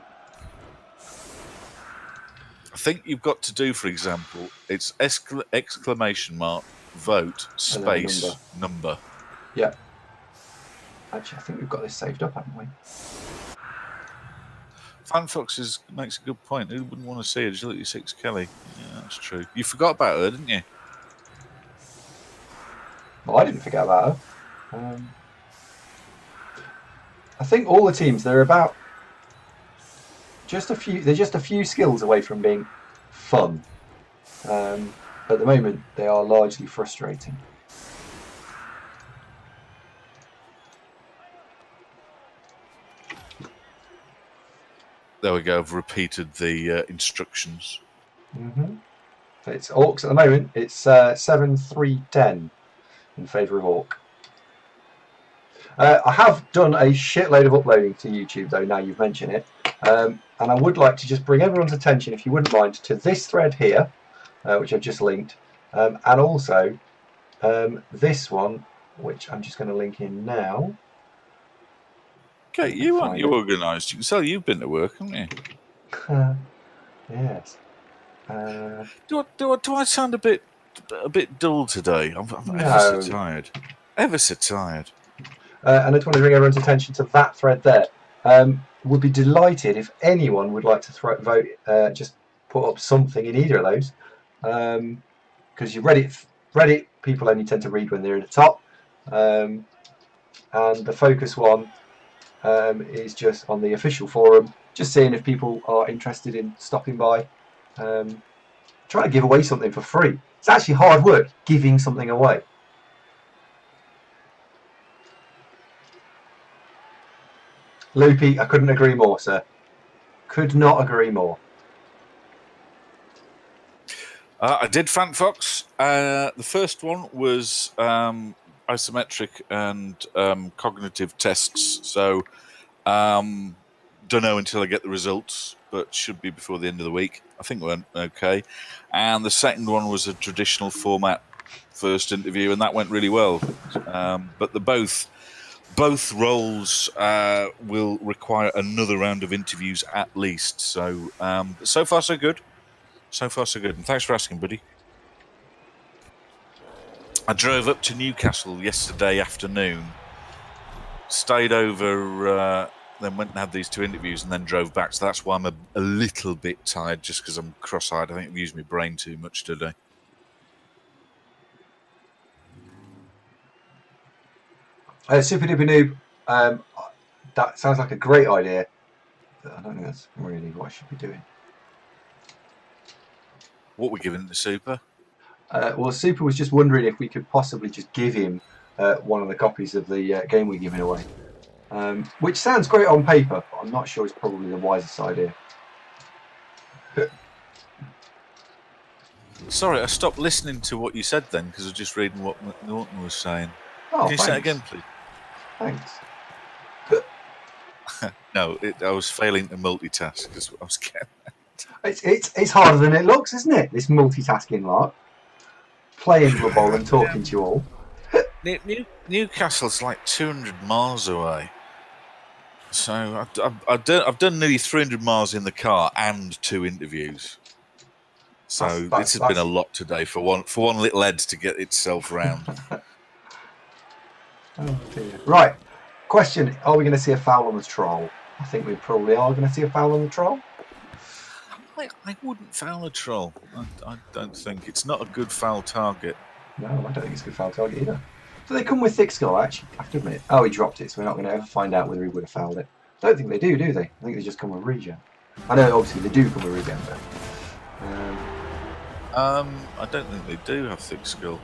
[SPEAKER 1] I think you've got to do, for example, it's exclamation mark vote space number.
[SPEAKER 3] Yeah. Actually, I think we've got this saved up, haven't we?
[SPEAKER 1] Fanfox makes a good point. Who wouldn't want to see Agility 6 Kelly? Yeah, that's true. You forgot about her, didn't you?
[SPEAKER 3] Well, I didn't forget about her. I think all the teams, they're about just a few. They're just a few skills away from being fun. At the moment, they are largely frustrating.
[SPEAKER 1] There we go. I've repeated the instructions.
[SPEAKER 3] Mm-hmm. It's Orcs at the moment. It's 7-3-10 in favour of Orc. I have done a shitload of uploading to YouTube, though, now you've mentioned it. And I would like to just bring everyone's attention, if you wouldn't mind, to this thread here, which I've just linked, and also this one, which I'm just going to link in now.
[SPEAKER 1] Okay, you aren't you organised. You can tell you've been to work, haven't you?
[SPEAKER 3] Yes.
[SPEAKER 1] Do I sound a bit dull today? I'm ever so tired. Ever so tired.
[SPEAKER 3] And I just want to bring everyone's attention to that thread there. Would be delighted if anyone would like to vote. Just put up something in either of those, because you Reddit people only tend to read when they're at the top, and the focus one is just on the official forum, just seeing if people are interested in stopping by, trying to give away something for free. It's actually hard work giving something away. Loopy, I couldn't agree more, sir. Could not agree more.
[SPEAKER 1] I did Fant Fox. The first one was isometric and cognitive tests. So, don't know until I get the results, but should be before the end of the week. I think it went okay. And the second one was a traditional format first interview, and that went really well. But both roles will require another round of interviews at least. So, so far so good. So far, so good. And thanks for asking, buddy. I drove up to Newcastle yesterday afternoon, stayed over, then went and had these 2 interviews and then drove back. So that's why I'm a little bit tired, just because I'm cross-eyed. I think I've used my brain too much today.
[SPEAKER 3] Super Duper Noob, that sounds like a great idea. But I don't think that's really what I should be doing.
[SPEAKER 1] What we're giving to Super?
[SPEAKER 3] Well, Super was just wondering if we could possibly just give him one of the copies of the game we're giving away. Which sounds great on paper, but I'm not sure it's probably the wisest idea.
[SPEAKER 1] Sorry, I stopped listening to what you said then because I was just reading what Norton was saying.
[SPEAKER 3] Oh,
[SPEAKER 1] Can you say it again, please?
[SPEAKER 3] Thanks.
[SPEAKER 1] No, I was failing to multitask because I was getting...
[SPEAKER 3] It's harder than it looks, isn't it? This multitasking lot. Playing Blood Bowl and talking to you all.
[SPEAKER 1] Newcastle's like 200 miles away. So I've done nearly 300 miles in the car and 2 interviews. So this has been a lot today for one little head to get itself round.
[SPEAKER 3] Oh dear. Right. Question: are we going to see a foul on the troll? I think we probably are going to see a foul on the troll.
[SPEAKER 1] I wouldn't foul a troll. I don't think. It's not a good foul target.
[SPEAKER 3] No, I don't think it's a good foul target either. Do they come with thick skull? Actually, I have to admit. Oh, he dropped it, so we're not going to ever find out whether he would have fouled it. I don't think they do they? I think they just come with regen. I know, obviously, they do come with regen, but...
[SPEAKER 1] I don't think they do have thick skull.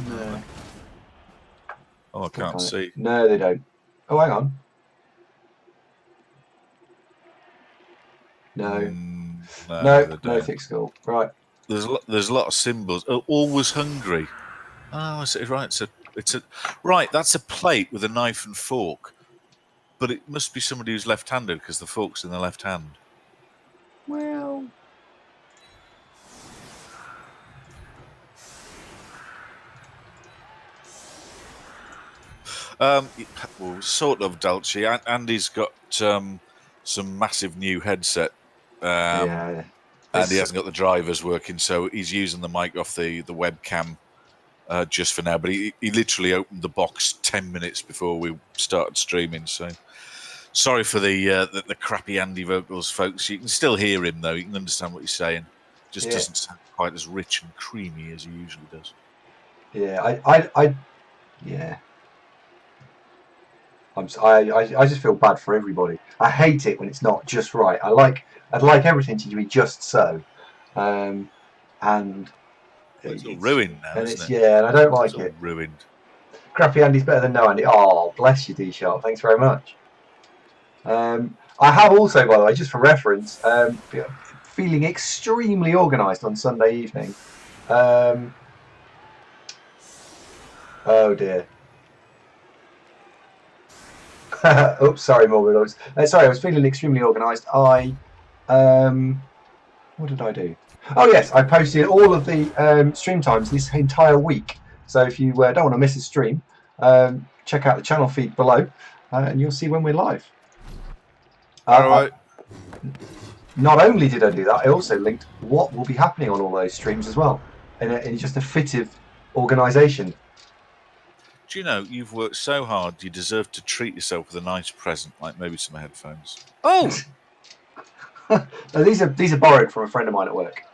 [SPEAKER 3] No.
[SPEAKER 1] Oh, I can't see.
[SPEAKER 3] No, they don't. Oh, hang on. No. No thick skull. Right.
[SPEAKER 1] There's a lot of symbols. Oh, always hungry. Oh, right. It's a right. That's a plate with a knife and fork, but it must be somebody who's left-handed because the fork's in the left hand.
[SPEAKER 3] Well.
[SPEAKER 1] Well, sort of, Dulce. Andy's got some massive new headset.
[SPEAKER 3] Yeah.
[SPEAKER 1] And he hasn't got the drivers working, so he's using the mic off the webcam just for now. But he literally opened the box 10 minutes before we started streaming. So sorry for the crappy Andy vocals, folks. You can still hear him though. You can understand what he's saying. Just doesn't sound quite as rich and creamy as he usually does.
[SPEAKER 3] Yeah, yeah. I just feel bad for everybody. I hate it when it's not just right. I'd like everything to be just so, and
[SPEAKER 1] it's all ruined now, isn't it?
[SPEAKER 3] Yeah, and I don't like it.
[SPEAKER 1] Ruined.
[SPEAKER 3] Crappy Andy's better than no Andy. Oh, bless you, D-Sharp. Thanks very much. I have also, by the way, just for reference, feeling extremely organised on Sunday evening. Oh dear. Oops, sorry, Morbid. Sorry, I was feeling extremely organised. What did I do? Oh yes, I posted all of the stream times this entire week. So if you don't want to miss a stream, check out the channel feed below, and you'll see when we're live.
[SPEAKER 1] All right.
[SPEAKER 3] Not only did I do that, I also linked what will be happening on all those streams as well, in just a fit of organisation.
[SPEAKER 1] Do you know, you've worked so hard, you deserve to treat yourself with a nice present, like maybe some headphones. Oh!
[SPEAKER 3] These are borrowed from a friend of mine at work.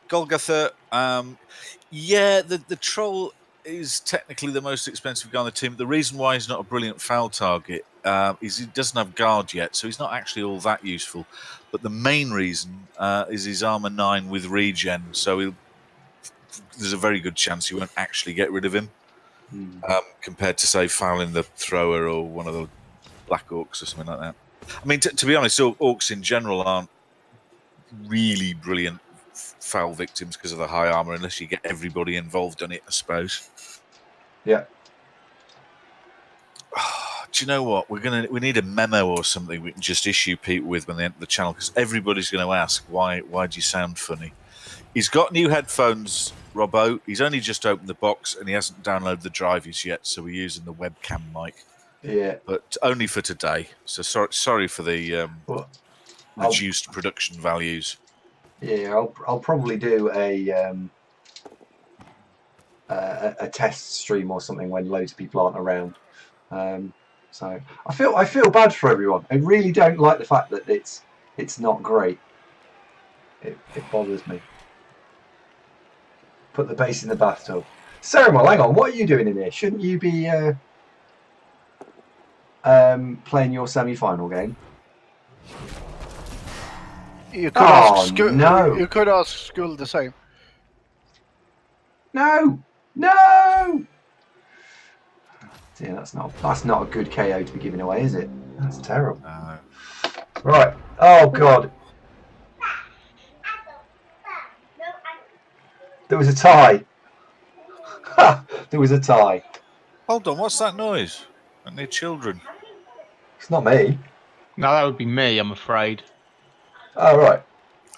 [SPEAKER 1] Golgotha, yeah, the troll is technically the most expensive guy on the team. The reason why he's not a brilliant foul target is he doesn't have guard yet, so he's not actually all that useful. But the main reason is his armor 9 with regen, so there's a very good chance you won't actually get rid of him. compared to, say, fouling the thrower or one of the black orcs or something like that. I mean, to be honest, orcs in general aren't really brilliant foul victims because of the high armor, unless you get everybody involved in it, I suppose.
[SPEAKER 3] Yeah.
[SPEAKER 1] Do you know what? We need a memo or something we can just issue people with when they enter the channel, because everybody's going to ask why do you sound funny? He's got new headphones, Robbo. He's only just opened the box and he hasn't downloaded the drivers yet, so we're using the webcam mic.
[SPEAKER 3] Yeah.
[SPEAKER 1] But only for today. So sorry for the reduced production values.
[SPEAKER 3] Yeah, I'll probably do a test stream or something when loads of people aren't around. So I feel bad for everyone. I really don't like the fact that it's not great. It bothers me. Put the base in the bathtub. Ceremal, hang on, what are you doing in here? Shouldn't you be playing your semi-final game?
[SPEAKER 2] You could ask
[SPEAKER 3] no.
[SPEAKER 2] You could ask Skull the same.
[SPEAKER 3] No! Dear, that's not a good KO to be giving away, is it? That's terrible. Right. Oh God. There was a tie. There was a tie.
[SPEAKER 1] Hold on, what's that noise? Aren't they children?
[SPEAKER 3] It's not me.
[SPEAKER 5] No, that would be me, I'm afraid.
[SPEAKER 3] Oh right.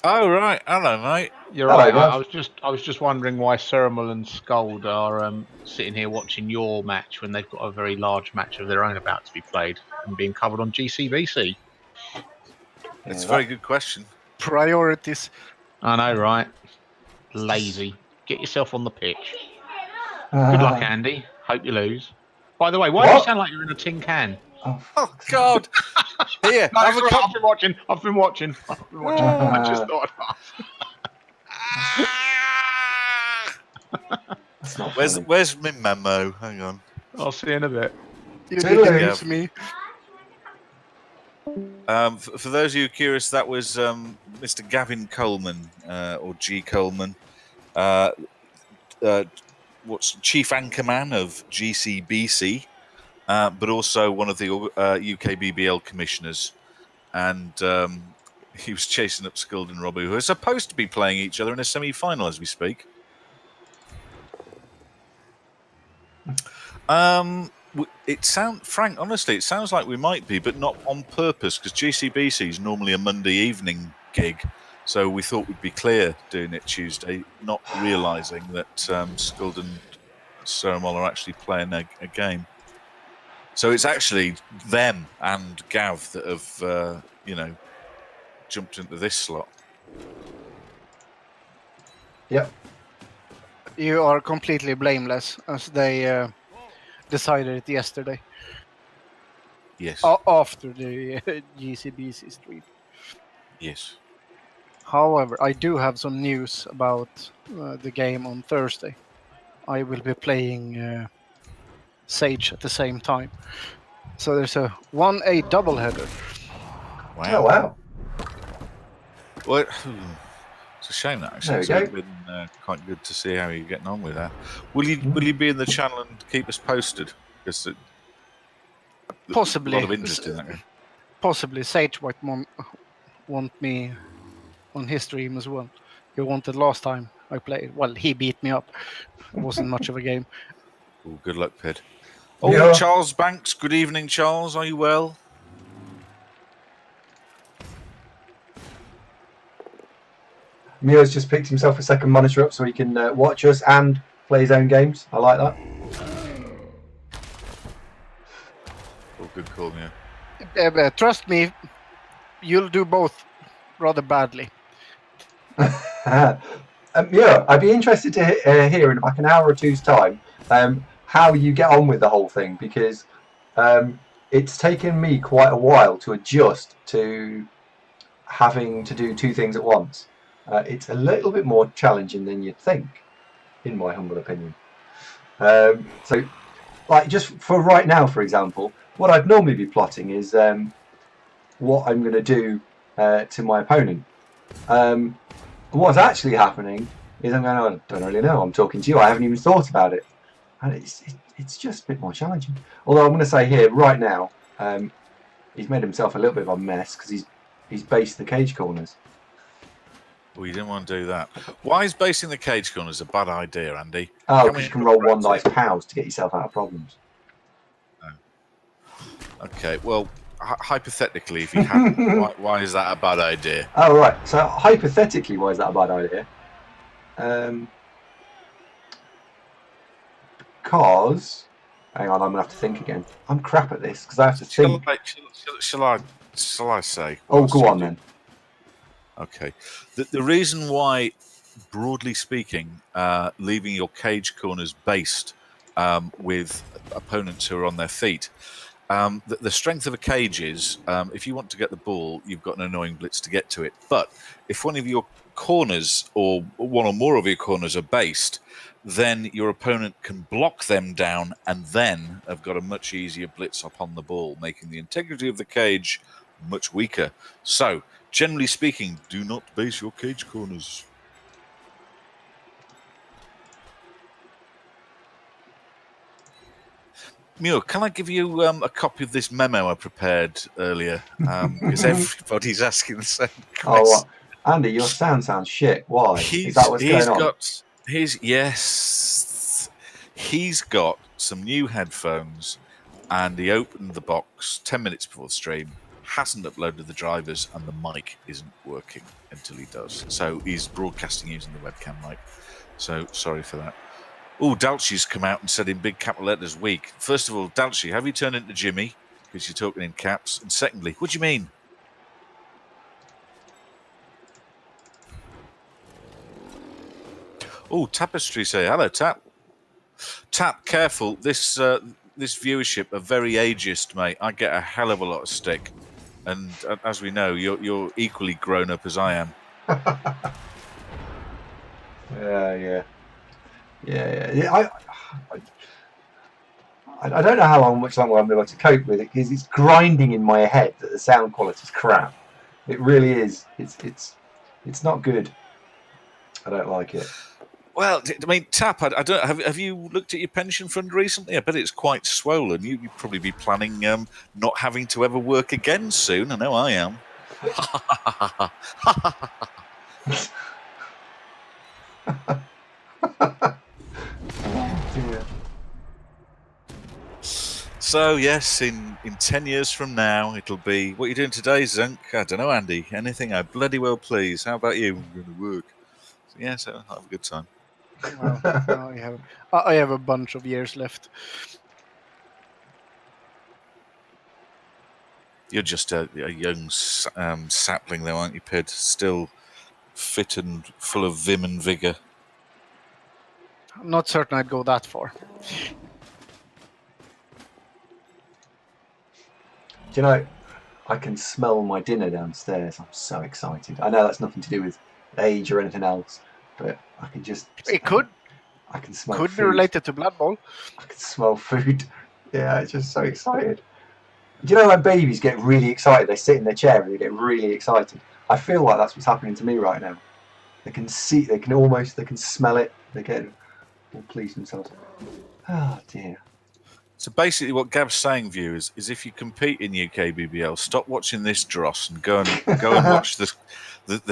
[SPEAKER 1] Oh right, hello mate.
[SPEAKER 5] You're
[SPEAKER 3] Hello,
[SPEAKER 5] right.
[SPEAKER 3] Gav.
[SPEAKER 5] I was just wondering why Ceremal and Skuld are sitting here watching your match when they've got a very large match of their own about to be played and being covered on GCBC.
[SPEAKER 1] It's a very good question.
[SPEAKER 2] Priorities.
[SPEAKER 5] I know, right? Lazy. Get yourself on the pitch. Good luck, Andy. Hope you lose. By the way, why do you sound like you're in a tin can?
[SPEAKER 1] Oh God! Here,
[SPEAKER 5] No,
[SPEAKER 1] have a cup.
[SPEAKER 5] I've been watching. I just thought.
[SPEAKER 3] That's not
[SPEAKER 1] Where's my memo? Hang on.
[SPEAKER 5] I'll see you in a bit.
[SPEAKER 2] You didn't use me.
[SPEAKER 1] For those of you curious, that was Mr. Gavin Coleman, or G. Coleman, what's chief anchorman of GCBC, but also one of the UK BBL commissioners, and he was chasing up Skuld and Robbie, who are supposed to be playing each other in a semi-final as we speak. Frank, honestly, it sounds like we might be, but not on purpose, because GCBC is normally a Monday evening gig, so we thought we'd be clear doing it Tuesday, not realising that Skuld and Ceremal are actually playing a game. So it's actually them and Gav that have, jumped into this slot.
[SPEAKER 3] Yep.
[SPEAKER 2] You are completely blameless, as they decided it yesterday.
[SPEAKER 1] Yes.
[SPEAKER 2] After the GCBC stream.
[SPEAKER 1] Yes.
[SPEAKER 2] However, I do have some news about the game on Thursday. I will be playing Sage at the same time. So there's a 1A doubleheader.
[SPEAKER 1] Wow.
[SPEAKER 3] Oh wow.
[SPEAKER 1] Well, it's a shame that actually. It's
[SPEAKER 3] There we
[SPEAKER 1] been quite good to see how you're getting on with that. Will you be in the channel and keep us posted? Because
[SPEAKER 2] Possibly.
[SPEAKER 1] a lot of interest in that game.
[SPEAKER 2] Possibly Sage might want me on his stream as well. He wanted last time I played. Well, he beat me up. It wasn't much of a game.
[SPEAKER 1] Oh, good luck, Pid. Oh,
[SPEAKER 3] Yeah.
[SPEAKER 1] Charles Banks. Good evening, Charles. Are you well?
[SPEAKER 3] Mio's just picked himself a second monitor up so he can watch us and play his own games. I like that.
[SPEAKER 1] Oh, good call, yeah.
[SPEAKER 2] Trust me, you'll do both rather badly.
[SPEAKER 3] Yeah, I'd be interested to hear in like an hour or two's time how you get on with the whole thing, because it's taken me quite a while to adjust to having to do two things at once. It's a little bit more challenging than you'd think, in my humble opinion. So, like, just for right now, for example, what I'd normally be plotting is what I'm going to do to my opponent. What's actually happening is I'm going, I don't really know, I'm talking to you, I haven't even thought about it. And it's just a bit more challenging. Although I'm going to say here right now, he's made himself a little bit of a mess because he's based the cage corners.
[SPEAKER 1] Well, you didn't want to do that. Why is basing the cage corners a bad idea, Andy?
[SPEAKER 3] Oh, because you can roll one nice pals to get yourself out of problems.
[SPEAKER 1] Okay, well, hypothetically, if you hadn't, why is that a bad idea?
[SPEAKER 3] Oh, right. So hypothetically, why is that a bad idea? Because, hang on, I'm gonna have to think again. I'm crap at this because I have to think.
[SPEAKER 1] Shall I say?
[SPEAKER 3] Oh, go on then.
[SPEAKER 1] Okay. The reason why, broadly speaking, leaving your cage corners based with opponents who are on their feet. The strength of a cage is, if you want to get the ball, you've got an annoying blitz to get to it. But if one of your corners or one or more of your corners are based, then your opponent can block them down and then have got a much easier blitz upon the ball, making the integrity of the cage much weaker. So, generally speaking, do not base your cage corners. Muir, can I give you a copy of this memo I prepared earlier? Because everybody's asking the same question.
[SPEAKER 3] Oh, Andy, your sounds shit. Why? Is that what's going on?
[SPEAKER 1] He's got some new headphones, and he opened the box 10 minutes before the stream, hasn't uploaded the drivers, and the mic isn't working until he does. So he's broadcasting using the webcam mic. So sorry for that. Oh, Dalchi's come out and said in big capital letters, weak. First of all, Dalchi, have you turned into Jimmy? Because you're talking in caps. And secondly, what do you mean? Oh, Tapestry say, hello, Tap. Tap, careful. This viewership are very ageist, mate. I get a hell of a lot of stick. And as we know, you're equally grown up as I am.
[SPEAKER 3] Yeah. I don't know how much longer I'm able to cope with it because it's grinding in my head that the sound quality is crap. It really is. It's not good. I don't like it.
[SPEAKER 1] Well, I mean, Tap, I don't have you looked at your pension fund recently? I bet it's quite swollen. You'd probably be planning not having to ever work again soon. I know I am. So, yes, in 10 years from now, it'll be... What are you doing today, Zunk? I don't know, Andy. Anything I bloody well please. How about you? I'm going to work. So, yeah, so I'll have a good time.
[SPEAKER 2] Well, I have a bunch of years left.
[SPEAKER 1] You're just a young sapling, though, aren't you, Pid? Still fit and full of vim and vigour.
[SPEAKER 2] I'm not certain I'd go that far.
[SPEAKER 3] Do you know, I can smell my dinner downstairs. I'm so excited. I know that's nothing to do with age or anything else, but I can just...
[SPEAKER 2] It could.
[SPEAKER 3] I can smell
[SPEAKER 2] Could
[SPEAKER 3] food.
[SPEAKER 2] be related to Blood Bowl.
[SPEAKER 3] I can smell food. Yeah, I'm just so excited. Do you know when babies get really excited? They sit in their chair and they get really excited. I feel like that's what's happening to me right now. They can see, they can smell it. They get all pleased themselves. Oh dear.
[SPEAKER 1] So basically, what Gab's saying, viewers, is if you compete in UK BBL, stop watching this dross and go and watch the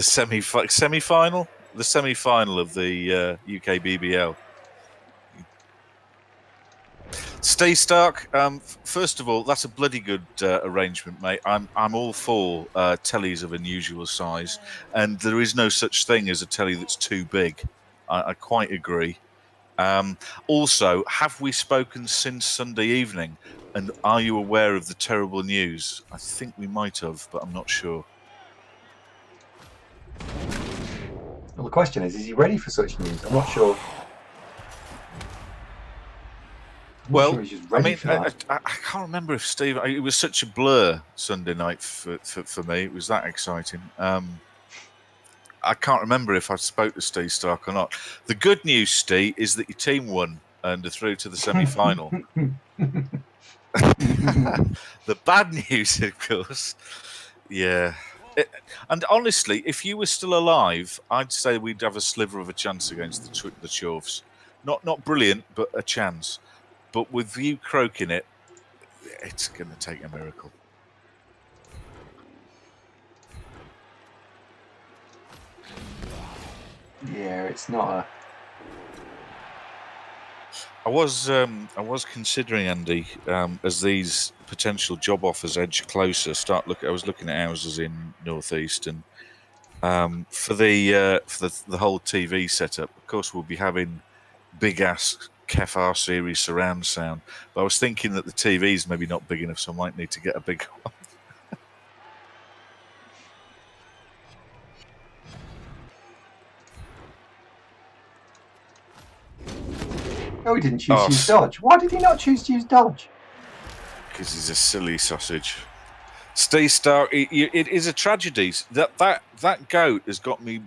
[SPEAKER 1] semi-final of the UK BBL. Stay Stark. First of all, that's a bloody good arrangement, mate. I'm all for tellies of unusual size, and there is no such thing as a telly that's too big. I quite agree. Also, have we spoken since Sunday evening? And are you aware of the terrible news? I think we might have, but I'm not sure.
[SPEAKER 3] Well, the question is he ready for such news? I'm not sure.
[SPEAKER 1] Well, I mean, I can't remember if Steve... It was such a blur Sunday night for me. It was that exciting. I can't remember if I spoke to Steve Stark or not. The good news, Steve, is that your team won and are through to the semi-final. The bad news, of course, yeah. And honestly, if you were still alive, I'd say we'd have a sliver of a chance against the Chorfs. Not brilliant, but a chance. but with you croaking it, it's going to take a miracle.
[SPEAKER 3] Yeah, it's not a.
[SPEAKER 1] I was considering, Andy, as these potential job offers edge closer. I was looking at houses in Northeast, and for the whole TV setup. Of course, we'll be having big ass Kef series surround sound. But I was thinking that the TV's maybe not big enough, so I might need to get a big one.
[SPEAKER 3] Oh, he didn't choose to use dodge. Why did he not choose to use dodge?
[SPEAKER 1] Because he's a silly sausage. Stay Stark. It is a tragedy. That goat has got me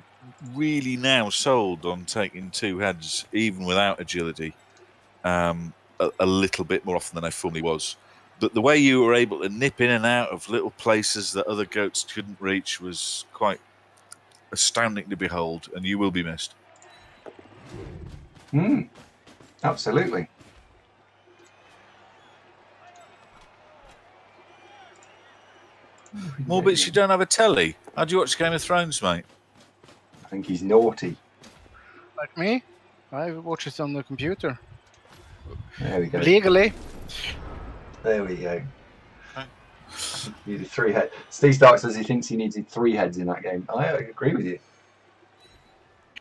[SPEAKER 1] really now sold on taking 2 heads, even without agility, a little bit more often than I formerly was. But the way you were able to nip in and out of little places that other goats couldn't reach was quite astounding to behold, and you will be missed.
[SPEAKER 3] Absolutely.
[SPEAKER 1] Morbits, you don't have a telly. How do you watch Game of Thrones, mate?
[SPEAKER 3] I think he's naughty.
[SPEAKER 2] Like me, I watch it on the computer.
[SPEAKER 3] There we go.
[SPEAKER 2] Legally.
[SPEAKER 3] There we go. Needed 3 heads. Steve Stark says he thinks he needed 3 heads in that game. I agree with you.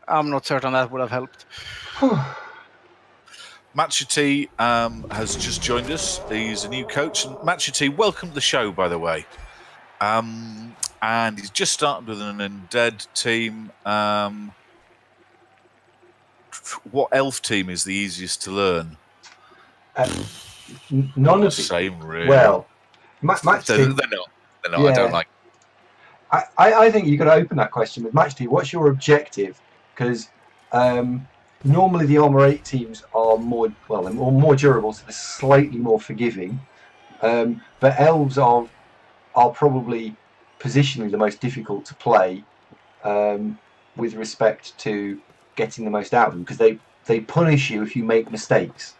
[SPEAKER 2] I'm not certain that would have helped.
[SPEAKER 1] Matchety has just joined us. He's a new coach. And Matchety, welcome to the show, by the way. And he's just started with an Undead team. What elf team is the easiest to learn?
[SPEAKER 3] None of the
[SPEAKER 1] same, really.
[SPEAKER 3] Well, match
[SPEAKER 1] they're
[SPEAKER 3] team.
[SPEAKER 1] not. They're not.
[SPEAKER 3] Yeah.
[SPEAKER 1] I don't like.
[SPEAKER 3] I think you've got to open that question with match team. What's your objective? Because normally the Armour 8 teams are more durable, so they're slightly more forgiving. But elves are probably positionally the most difficult to play with respect to getting the most out of them, because they punish you if you make mistakes.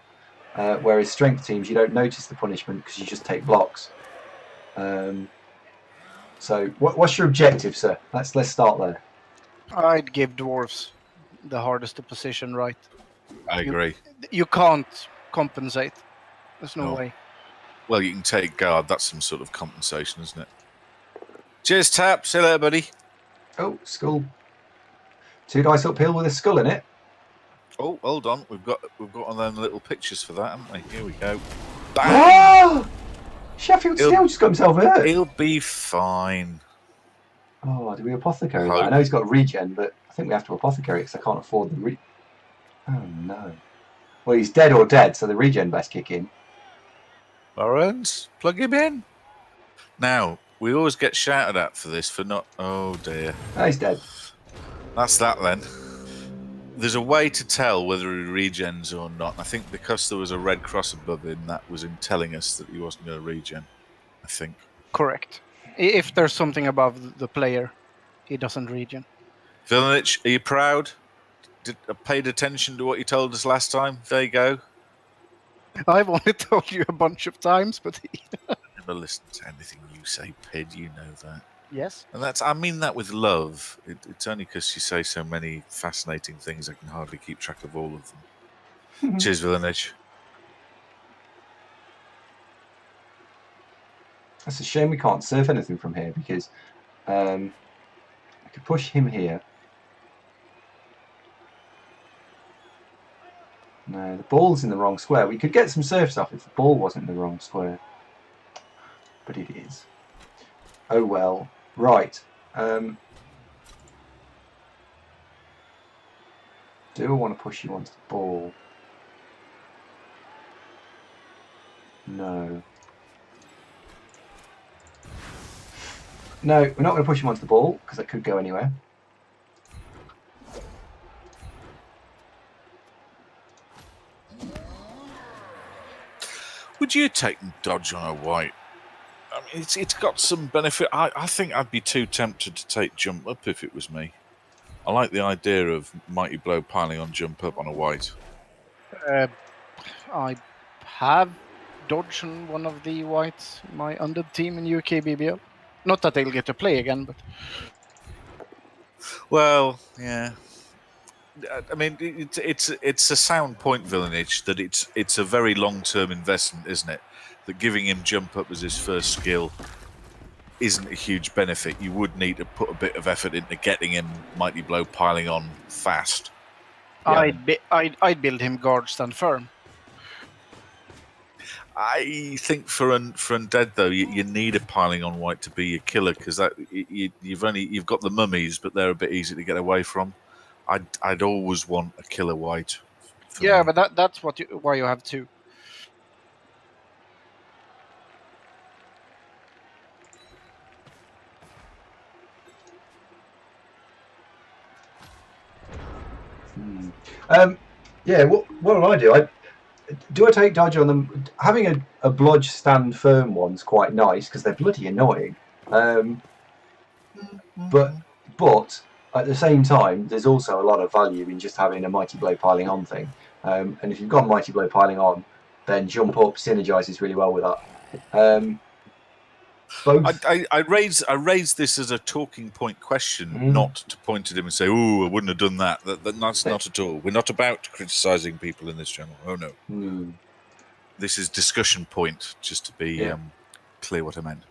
[SPEAKER 3] Whereas strength teams, you don't notice the punishment because you just take blocks. So what's your objective, sir? Let's start there.
[SPEAKER 2] I'd give dwarves the hardest to position right.
[SPEAKER 1] I agree.
[SPEAKER 2] You can't compensate. There's no way.
[SPEAKER 1] Well, you can take guard. That's some sort of compensation, isn't it? Cheers, Tap. See you later, buddy.
[SPEAKER 3] Oh, skull. 2 dice uphill with a skull in it.
[SPEAKER 1] Oh, hold on. We've got one of them little pictures for that, haven't we? Here we go.
[SPEAKER 3] Oh! Sheffield Steel just got himself hurt.
[SPEAKER 1] He'll be fine.
[SPEAKER 3] Oh, do we apothecary? I know he's got a regen, but I think we have to apothecary because I can't afford the Oh no. Well, he's dead or dead, so the regen best kick in.
[SPEAKER 1] Lawrence, plug him in. Now, we always get shouted at for this, for not... Oh, dear.
[SPEAKER 3] Oh, he's dead.
[SPEAKER 1] That's that, then. There's a way to tell whether he regens or not. I think because there was a red cross above him, that was him telling us that he wasn't going to regen, I think.
[SPEAKER 2] Correct. If there's something above the player, he doesn't regen.
[SPEAKER 1] Vilinich, are you proud? Paid attention to what you told us last time? There you go.
[SPEAKER 2] I've only told you a bunch of times, but...
[SPEAKER 1] Never listen to anything you say, Pid, you know that.
[SPEAKER 2] Yes.
[SPEAKER 1] And I mean that with love. It's only because you say so many fascinating things I can hardly keep track of all of them. Cheers, Vilinich.
[SPEAKER 3] That's a shame we can't surf anything from here, because I could push him here. No, the ball's in the wrong square. We could get some surfs off if the ball wasn't in the wrong square. But it is. Oh well. Right. Do I want to push you onto the ball? No. No, we're not going to push him onto the ball, because that could go anywhere.
[SPEAKER 1] Would you take dodge on a white? I mean, it's got some benefit. I think I'd be too tempted to take jump up if it was me. I like the idea of mighty blow piling on jump up on a white.
[SPEAKER 2] I have Dodge on one of the whites in my Undead team in UK BBL. Not that they'll get to play again, but
[SPEAKER 1] Well, yeah. I mean, it's a sound point, Villanich, that it's a very long-term investment, isn't it? That giving him jump up as his first skill isn't a huge benefit. You would need to put a bit of effort into getting him Mighty Blow piling on fast.
[SPEAKER 3] Yeah.
[SPEAKER 2] I'd build him guard stand firm.
[SPEAKER 1] I think for Undead though, you need a piling on white to be your killer, because that you've got the mummies, but they're a bit easy to get away from. I'd always want a killer white.
[SPEAKER 2] Yeah,
[SPEAKER 1] me.
[SPEAKER 2] but that's why you have two.
[SPEAKER 3] Yeah, what will I do? I take dodge on them. Having a bludge stand firm one's quite nice because they're bloody annoying. But at the same time, there's also a lot of value in just having a Mighty Blow piling on thing. And if you've got Mighty Blow piling on, then jump up synergizes really well with that. Both.
[SPEAKER 1] I raised this as a talking point question, not to point at him and say, "Oh, I wouldn't have done that." That's not at all. We're not about criticising people in this channel. Oh no. This is discussion point, just to be clear what I meant.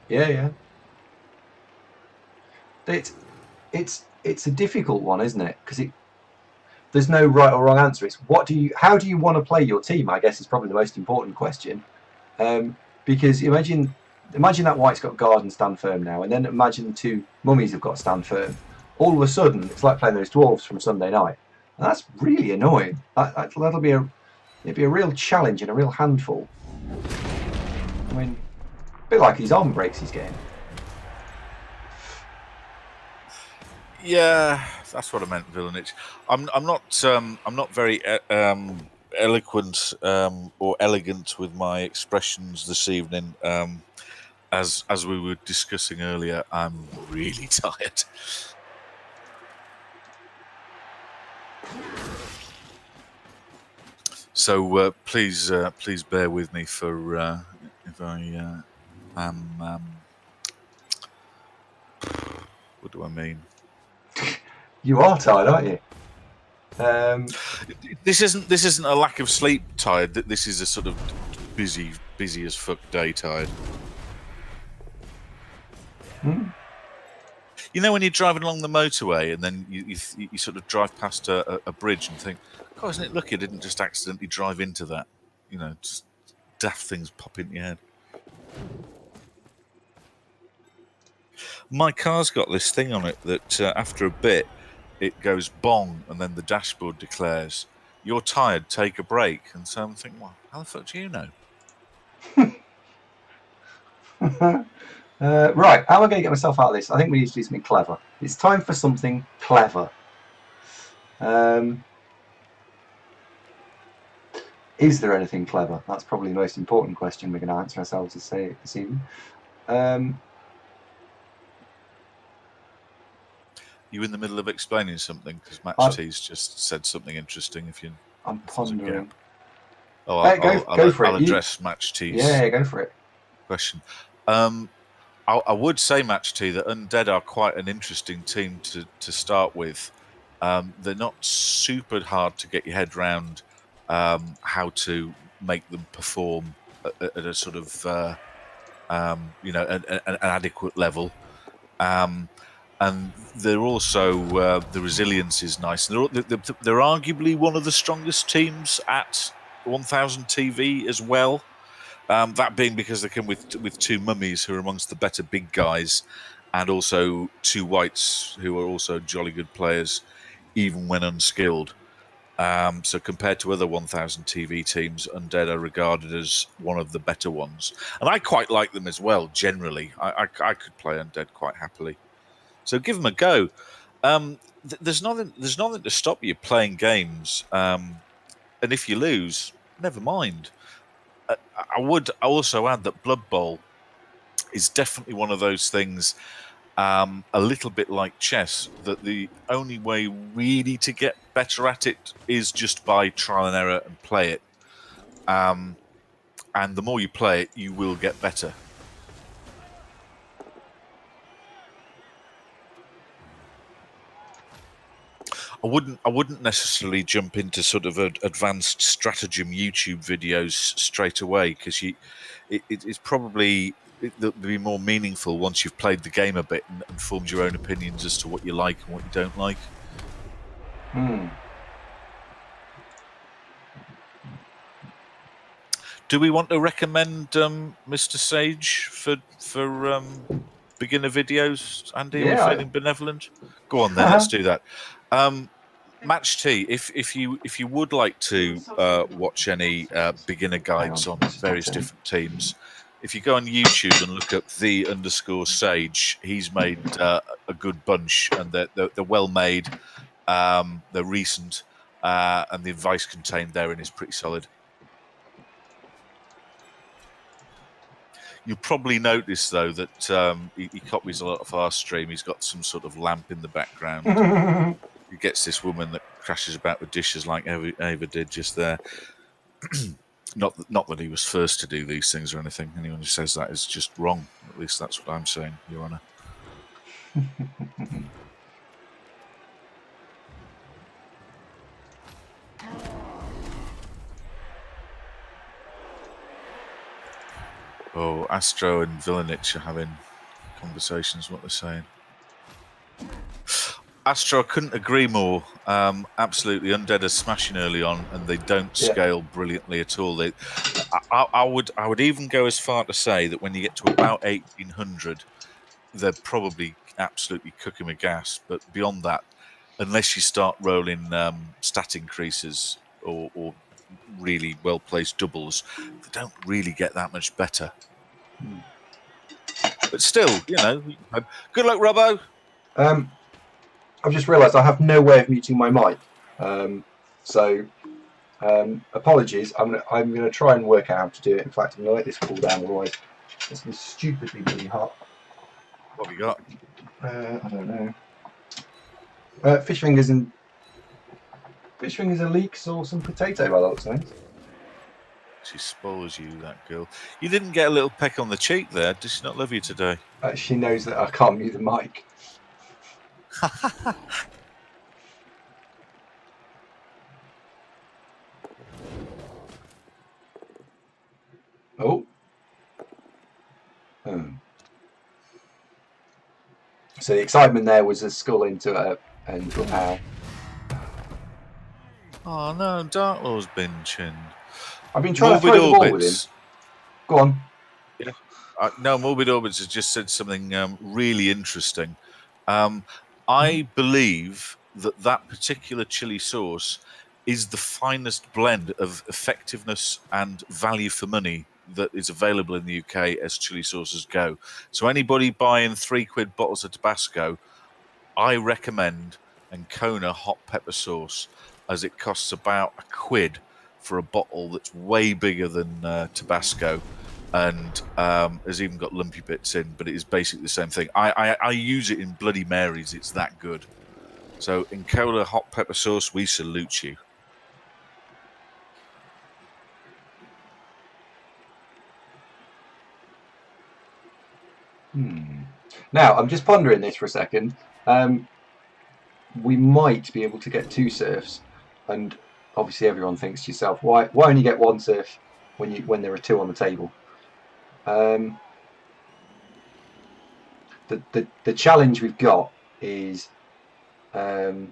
[SPEAKER 3] Yeah. It's a difficult one, isn't it? Because there's no right or wrong answer. It's how do you want to play your team? I guess is probably the most important question. Because imagine that white's got guard and stand firm now, and then imagine the two mummies have got stand firm. All of a sudden, it's like playing those dwarves from Sunday night, and that's really annoying. That'll be a real challenge and a real handful. I mean, a bit like his arm breaks his game.
[SPEAKER 1] Yeah, that's what I meant, Villanich. I'm not very eloquent or elegant with my expressions this evening. As we were discussing earlier, I'm really tired. So please bear with me for if I am. What do I mean?
[SPEAKER 3] You are tired, aren't you?
[SPEAKER 1] This isn't a lack of sleep tired. This is a sort of busy as fuck day tired. You know when you're driving along the motorway and then you sort of drive past a bridge and think, "God, isn't it lucky I didn't just accidentally drive into that?" You know, just daft things pop into your head. My car's got this thing on it that after a bit it goes bong and then the dashboard declares, "You're tired, take a break." And so I'm thinking, well, how the fuck do you know?
[SPEAKER 3] Right, how am I going to get myself out of this? I think we need to do something clever. It's time for something clever. Is there anything clever? That's probably the most important question we're going to answer ourselves this evening.
[SPEAKER 1] You in the middle of explaining something? Because Match T's just said something interesting.
[SPEAKER 3] I'm pondering.
[SPEAKER 1] Oh, I'll
[SPEAKER 3] for it.
[SPEAKER 1] address Match T's.
[SPEAKER 3] Yeah, go for it.
[SPEAKER 1] Question. I would say, Match T, that Undead are quite an interesting team to start with. They're not super hard to get your head round how to make them perform at a sort of an adequate level. And they're also the resilience is nice. And they're arguably one of the strongest teams at 1000 TV as well. That being because they come with two mummies who are amongst the better big guys, and also two whites who are also jolly good players, even when unskilled. So compared to other 1000 TV teams, Undead are regarded as one of the better ones. And I quite like them as well, generally. I could play Undead quite happily. So give them a go. There's nothing to stop you playing games. And if you lose, never mind. I would also add that Blood Bowl is definitely one of those things, a little bit like chess, that the only way really to get better at it is just by trial and error and play it. and the more you play it, you will get better. I wouldn't necessarily jump into sort of advanced stratagem YouTube videos straight away, because it's probably it'll be more meaningful once you've played the game a bit and formed your own opinions as to what you like and what you don't like. Do we want to recommend Mr. Sage for beginner videos, Andy?
[SPEAKER 3] Yeah,
[SPEAKER 1] Are we feeling benevolent? Go on then, let's do that. Match T, if you would like to watch any beginner guides on various different teams, if you go on YouTube and look up _Sage, he's made a good bunch, and they're well made, they're recent, and the advice contained therein is pretty solid. You'll probably notice, though, that he copies a lot of our stream. He's got some sort of lamp in the background. He gets this woman that crashes about with dishes like Ava did just there. Not that he was first to do these things or anything. Anyone who says that is just wrong. At least that's what I'm saying, Your Honour. Oh, Astro and Villanich are having conversations, what they're saying. Astro, I couldn't agree more. Absolutely, Undead are smashing early on, and they don't scale brilliantly at all. I would even go as far to say that when you get to about 1800, they're probably absolutely cooking with gas. But beyond that, unless you start rolling stat increases or really well-placed doubles, they don't really get that much better. But still, you know, good luck, Robbo.
[SPEAKER 3] I've just realised I have no way of muting my mic, so apologies. I'm going to try and work out how to do it. In fact, I'm going to let this cool down, otherwise it's going to be stupidly really hot.
[SPEAKER 1] What have you got?
[SPEAKER 3] I don't know. Fish fingers and leeks or some potato by the looks of things.
[SPEAKER 1] She spoils you, that girl. You didn't get a little peck on the cheek there. Does she not love you today?
[SPEAKER 3] She knows that I can't mute the mic. Oh. So the excitement there was a skull into a pow.
[SPEAKER 1] Oh no, Dark Lord's been chinned.
[SPEAKER 3] I've been trying to throw the ball with him. Go on.
[SPEAKER 1] Yeah. No, Morbid Orbits has just said something really interesting. I believe that particular chili sauce is the finest blend of effectiveness and value for money that is available in the UK as chili sauces go. So anybody buying £3 bottles of Tabasco, I recommend Ancona hot pepper sauce, as it costs about £1 for a bottle that's way bigger than Tabasco, and has even got lumpy bits in, but it is basically the same thing. I use it in Bloody Marys. It's that good. So Ancona hot pepper sauce, we salute you.
[SPEAKER 3] Now, I'm just pondering this for a second. We might be able to get 2 serfs, and obviously everyone thinks to yourself, why only get 1 serf when there are 2 on the table? The challenge we've got is I'd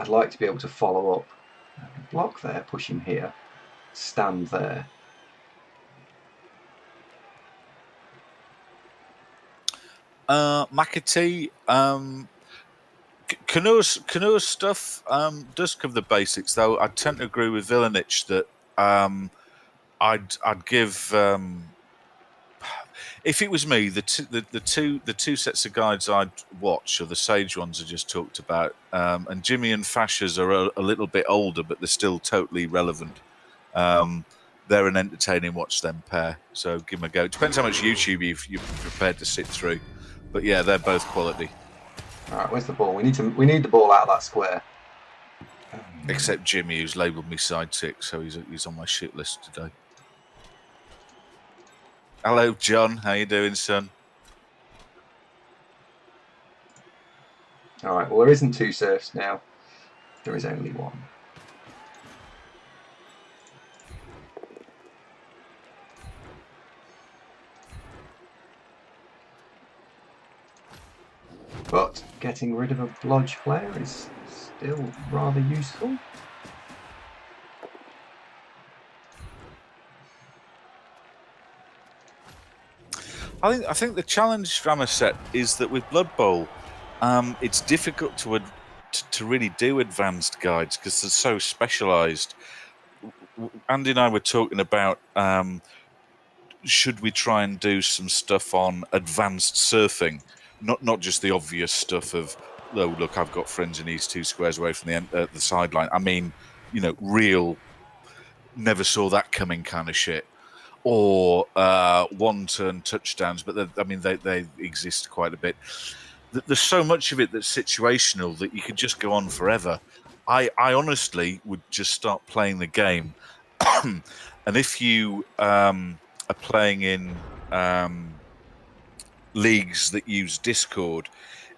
[SPEAKER 3] like to be able to follow up. Block there, push him here, stand there.
[SPEAKER 1] McAtee, Canoe's stuff does cover the basics, though. I tend to agree with Villanich that I'd give, if it was me, the two sets of guides I'd watch are the Sage ones I just talked about, and Jimmy and Fasha's are a little bit older, but they're still totally relevant. They're an entertaining watch, them pair, so give them a go. It depends how much YouTube you're prepared to sit through, but yeah, they're both quality.
[SPEAKER 3] All right, where's the ball? We need the ball out of that square.
[SPEAKER 1] Except Jimmy, who's labelled me sidekick, so he's on my shit list today. Hello, John. How you doing, son?
[SPEAKER 3] All right. Well, there isn't 2 serfs now. There is only 1. But getting rid of a blodge player is still rather useful.
[SPEAKER 1] I think the challenge, Stramaset, is that with Blood Bowl, it's difficult to really do advanced guides because they're so specialised. Andy and I were talking about should we try and do some stuff on advanced surfing, not just the obvious stuff of, oh look, I've got friends and he's 2 squares away from the sideline. I mean, real, never saw that coming kind of shit, or 1-turn touchdowns. But they exist quite a bit. There's so much of it that's situational that you could just go on forever. I honestly would just start playing the game, and if you are playing in leagues that use Discord,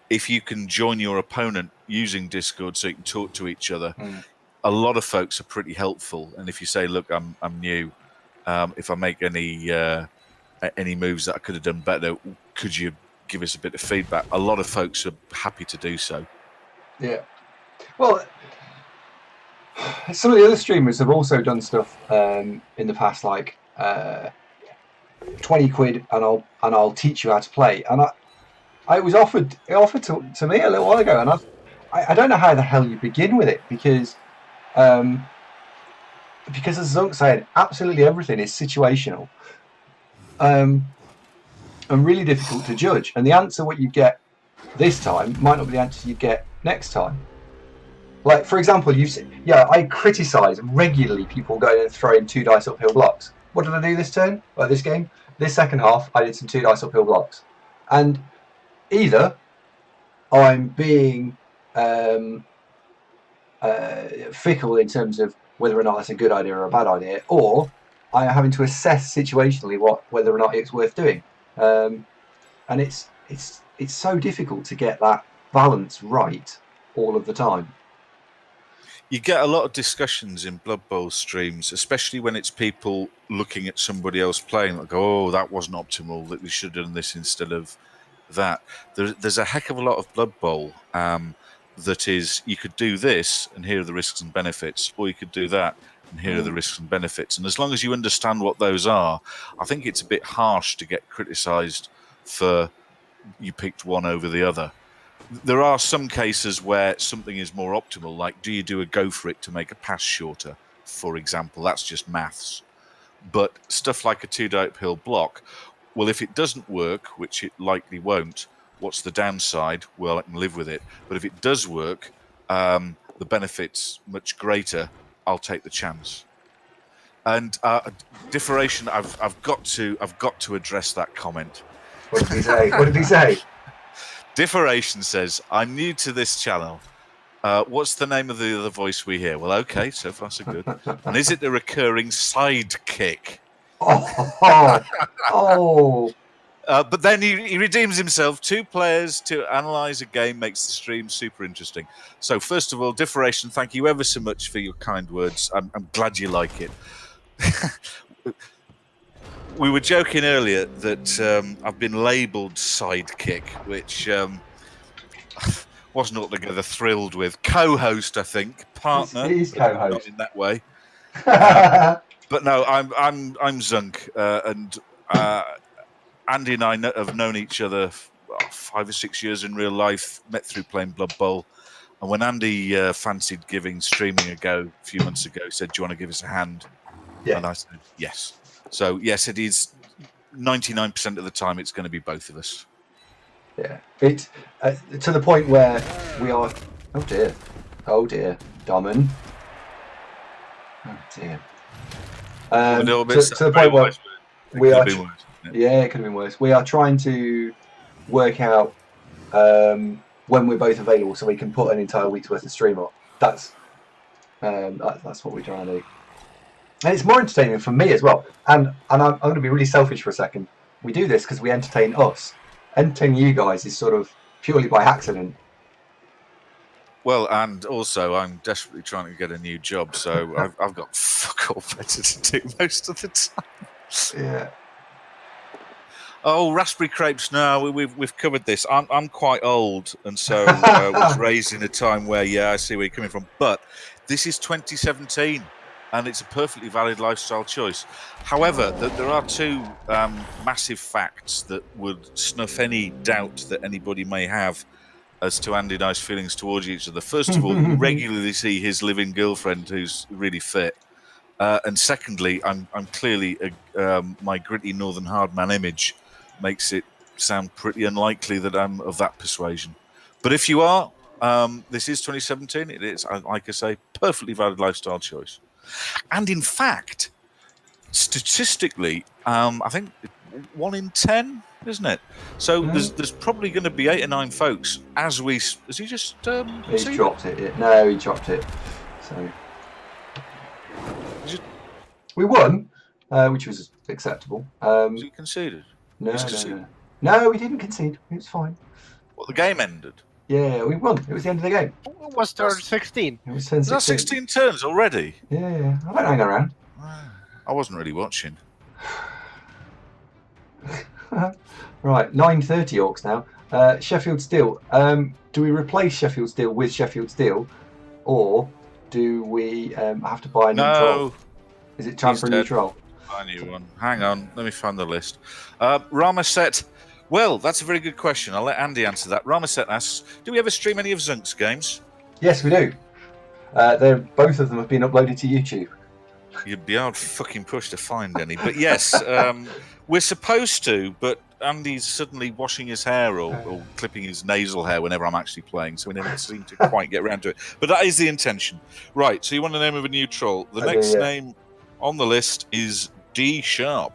[SPEAKER 1] if you can join your opponent using Discord so you can talk to each other, a lot of folks are pretty helpful. And if you say, look, I'm new, if I make any moves that I could have done better, could you give us a bit of feedback? A lot of folks are happy to do so.
[SPEAKER 3] Yeah. Well, some of the other streamers have also done stuff in the past, like 20 quid and I'll teach you how to play. And it was offered to me a little while ago, and I don't know how the hell you begin with it, because as Zunk said, absolutely everything is situational, and really difficult to judge. And the answer what you get this time might not be the answer you get next time. Like, for example, I criticise regularly people going and throwing 2 dice uphill blocks. What did I do this turn? Well, this game? This second half, I did some 2 dice uphill blocks. And either I'm being fickle in terms of whether or not that's a good idea or a bad idea, or I am having to assess situationally whether or not it's worth doing. And it's so difficult to get that balance right all of the time.
[SPEAKER 1] You get a lot of discussions in Blood Bowl streams, especially when it's people looking at somebody else playing, like, oh, that wasn't optimal, that we should have done this instead of that. There's a heck of a lot of Blood Bowl that is, you could do this and here are the risks and benefits, or you could do that and here are the risks and benefits. And as long as you understand what those are, I think it's a bit harsh to get criticised for you picked one over the other. There are some cases where something is more optimal, like do you do a go for it to make a pass shorter, for example? That's just maths. But stuff like a 2-die uphill block, well, if it doesn't work, which it likely won't, what's the downside? Well, I can live with it. But if it does work, the benefit's much greater. I'll take the chance. And differentiation, I've got to address that comment.
[SPEAKER 3] What did he say? What did he say?
[SPEAKER 1] Differation says, I'm new to this channel. What's the name of the other voice we hear? Well, okay, so far so good. And is it a recurring sidekick?
[SPEAKER 3] Oh.
[SPEAKER 1] But then he redeems himself. 2 players to analyse a game makes the stream super interesting. So first of all, Differation, thank you ever so much for your kind words. I'm glad you like it. We were joking earlier that I've been labelled sidekick, which wasn't altogether thrilled with. Co-host, I think, partner.
[SPEAKER 3] He's co-host.
[SPEAKER 1] Not in that way. But no, I'm Zunk, and Andy and I have known each other 5 or 6 years in real life. Met through playing Blood Bowl, and when Andy fancied giving streaming a go a few months ago, he said, "Do you want to give us a hand?"
[SPEAKER 3] Yeah.
[SPEAKER 1] And I said, "Yes." So yes, it is. 99% of the time, it's going to be both of us.
[SPEAKER 3] Yeah, it's to the point where we are. Oh dear, Domin. Oh dear. To the point where we are. Yeah, it could have been worse. We are trying to work out when we're both available, so we can put an entire week's worth of stream up. That's That's what we're trying to do. And it's more entertaining for me as well. And I'm going to be really selfish for a second. We do this because we entertain us. Entertaining you guys is sort of purely by accident.
[SPEAKER 1] Well, and also I'm desperately trying to get a new job, so I've got fuck all better to do most of the time.
[SPEAKER 3] Yeah.
[SPEAKER 1] Oh, raspberry crepes! No, we've covered this. I'm quite old, and so was raised in a time where, yeah, I see where you're coming from. But this is 2017, and it's a perfectly valid lifestyle choice. However, there are two massive facts that would snuff any doubt that anybody may have as to Andy and I's feelings towards each other. First of all, we regularly see his living girlfriend who's really fit. And secondly, I'm clearly my gritty northern hardman image makes it sound pretty unlikely that I'm of that persuasion. But if you are, this is 2017. It is, like I say, perfectly valid lifestyle choice. And in fact, statistically, I think 1 in 10, isn't it? So there's probably going to be 8 or 9 folks as he just
[SPEAKER 3] He's dropped it. No, he dropped it. So we won, which was acceptable.
[SPEAKER 1] Was he conceded?
[SPEAKER 3] No, we didn't concede. It was fine.
[SPEAKER 1] Well, the game ended.
[SPEAKER 3] Yeah, we won. It was the end of the game.
[SPEAKER 2] What was turn 16?
[SPEAKER 3] It was turn
[SPEAKER 1] Is that 16 turns already?
[SPEAKER 3] Yeah. I don't hang around.
[SPEAKER 1] I wasn't really watching.
[SPEAKER 3] Right, 9:30 Orcs now. Sheffield Steel. Do we replace Sheffield Steel with Sheffield Steel, or do we have to buy a new troll? Is it time for a new troll?
[SPEAKER 1] Buy a new one. Hang on, let me find the list. Ramaset. Well, that's a very good question. I'll let Andy answer that. Ramaset asks, do we ever stream any of Zunk's games?
[SPEAKER 3] Yes, we do. Both of them have been uploaded to YouTube.
[SPEAKER 1] You'd be hard fucking pushed to find any. But yes, we're supposed to, but Andy's suddenly washing his hair or clipping his nasal hair whenever I'm actually playing, so we never seem to quite get around to it. But that is the intention. Right, so you want the name of a new troll. The next name on the list is D Sharp.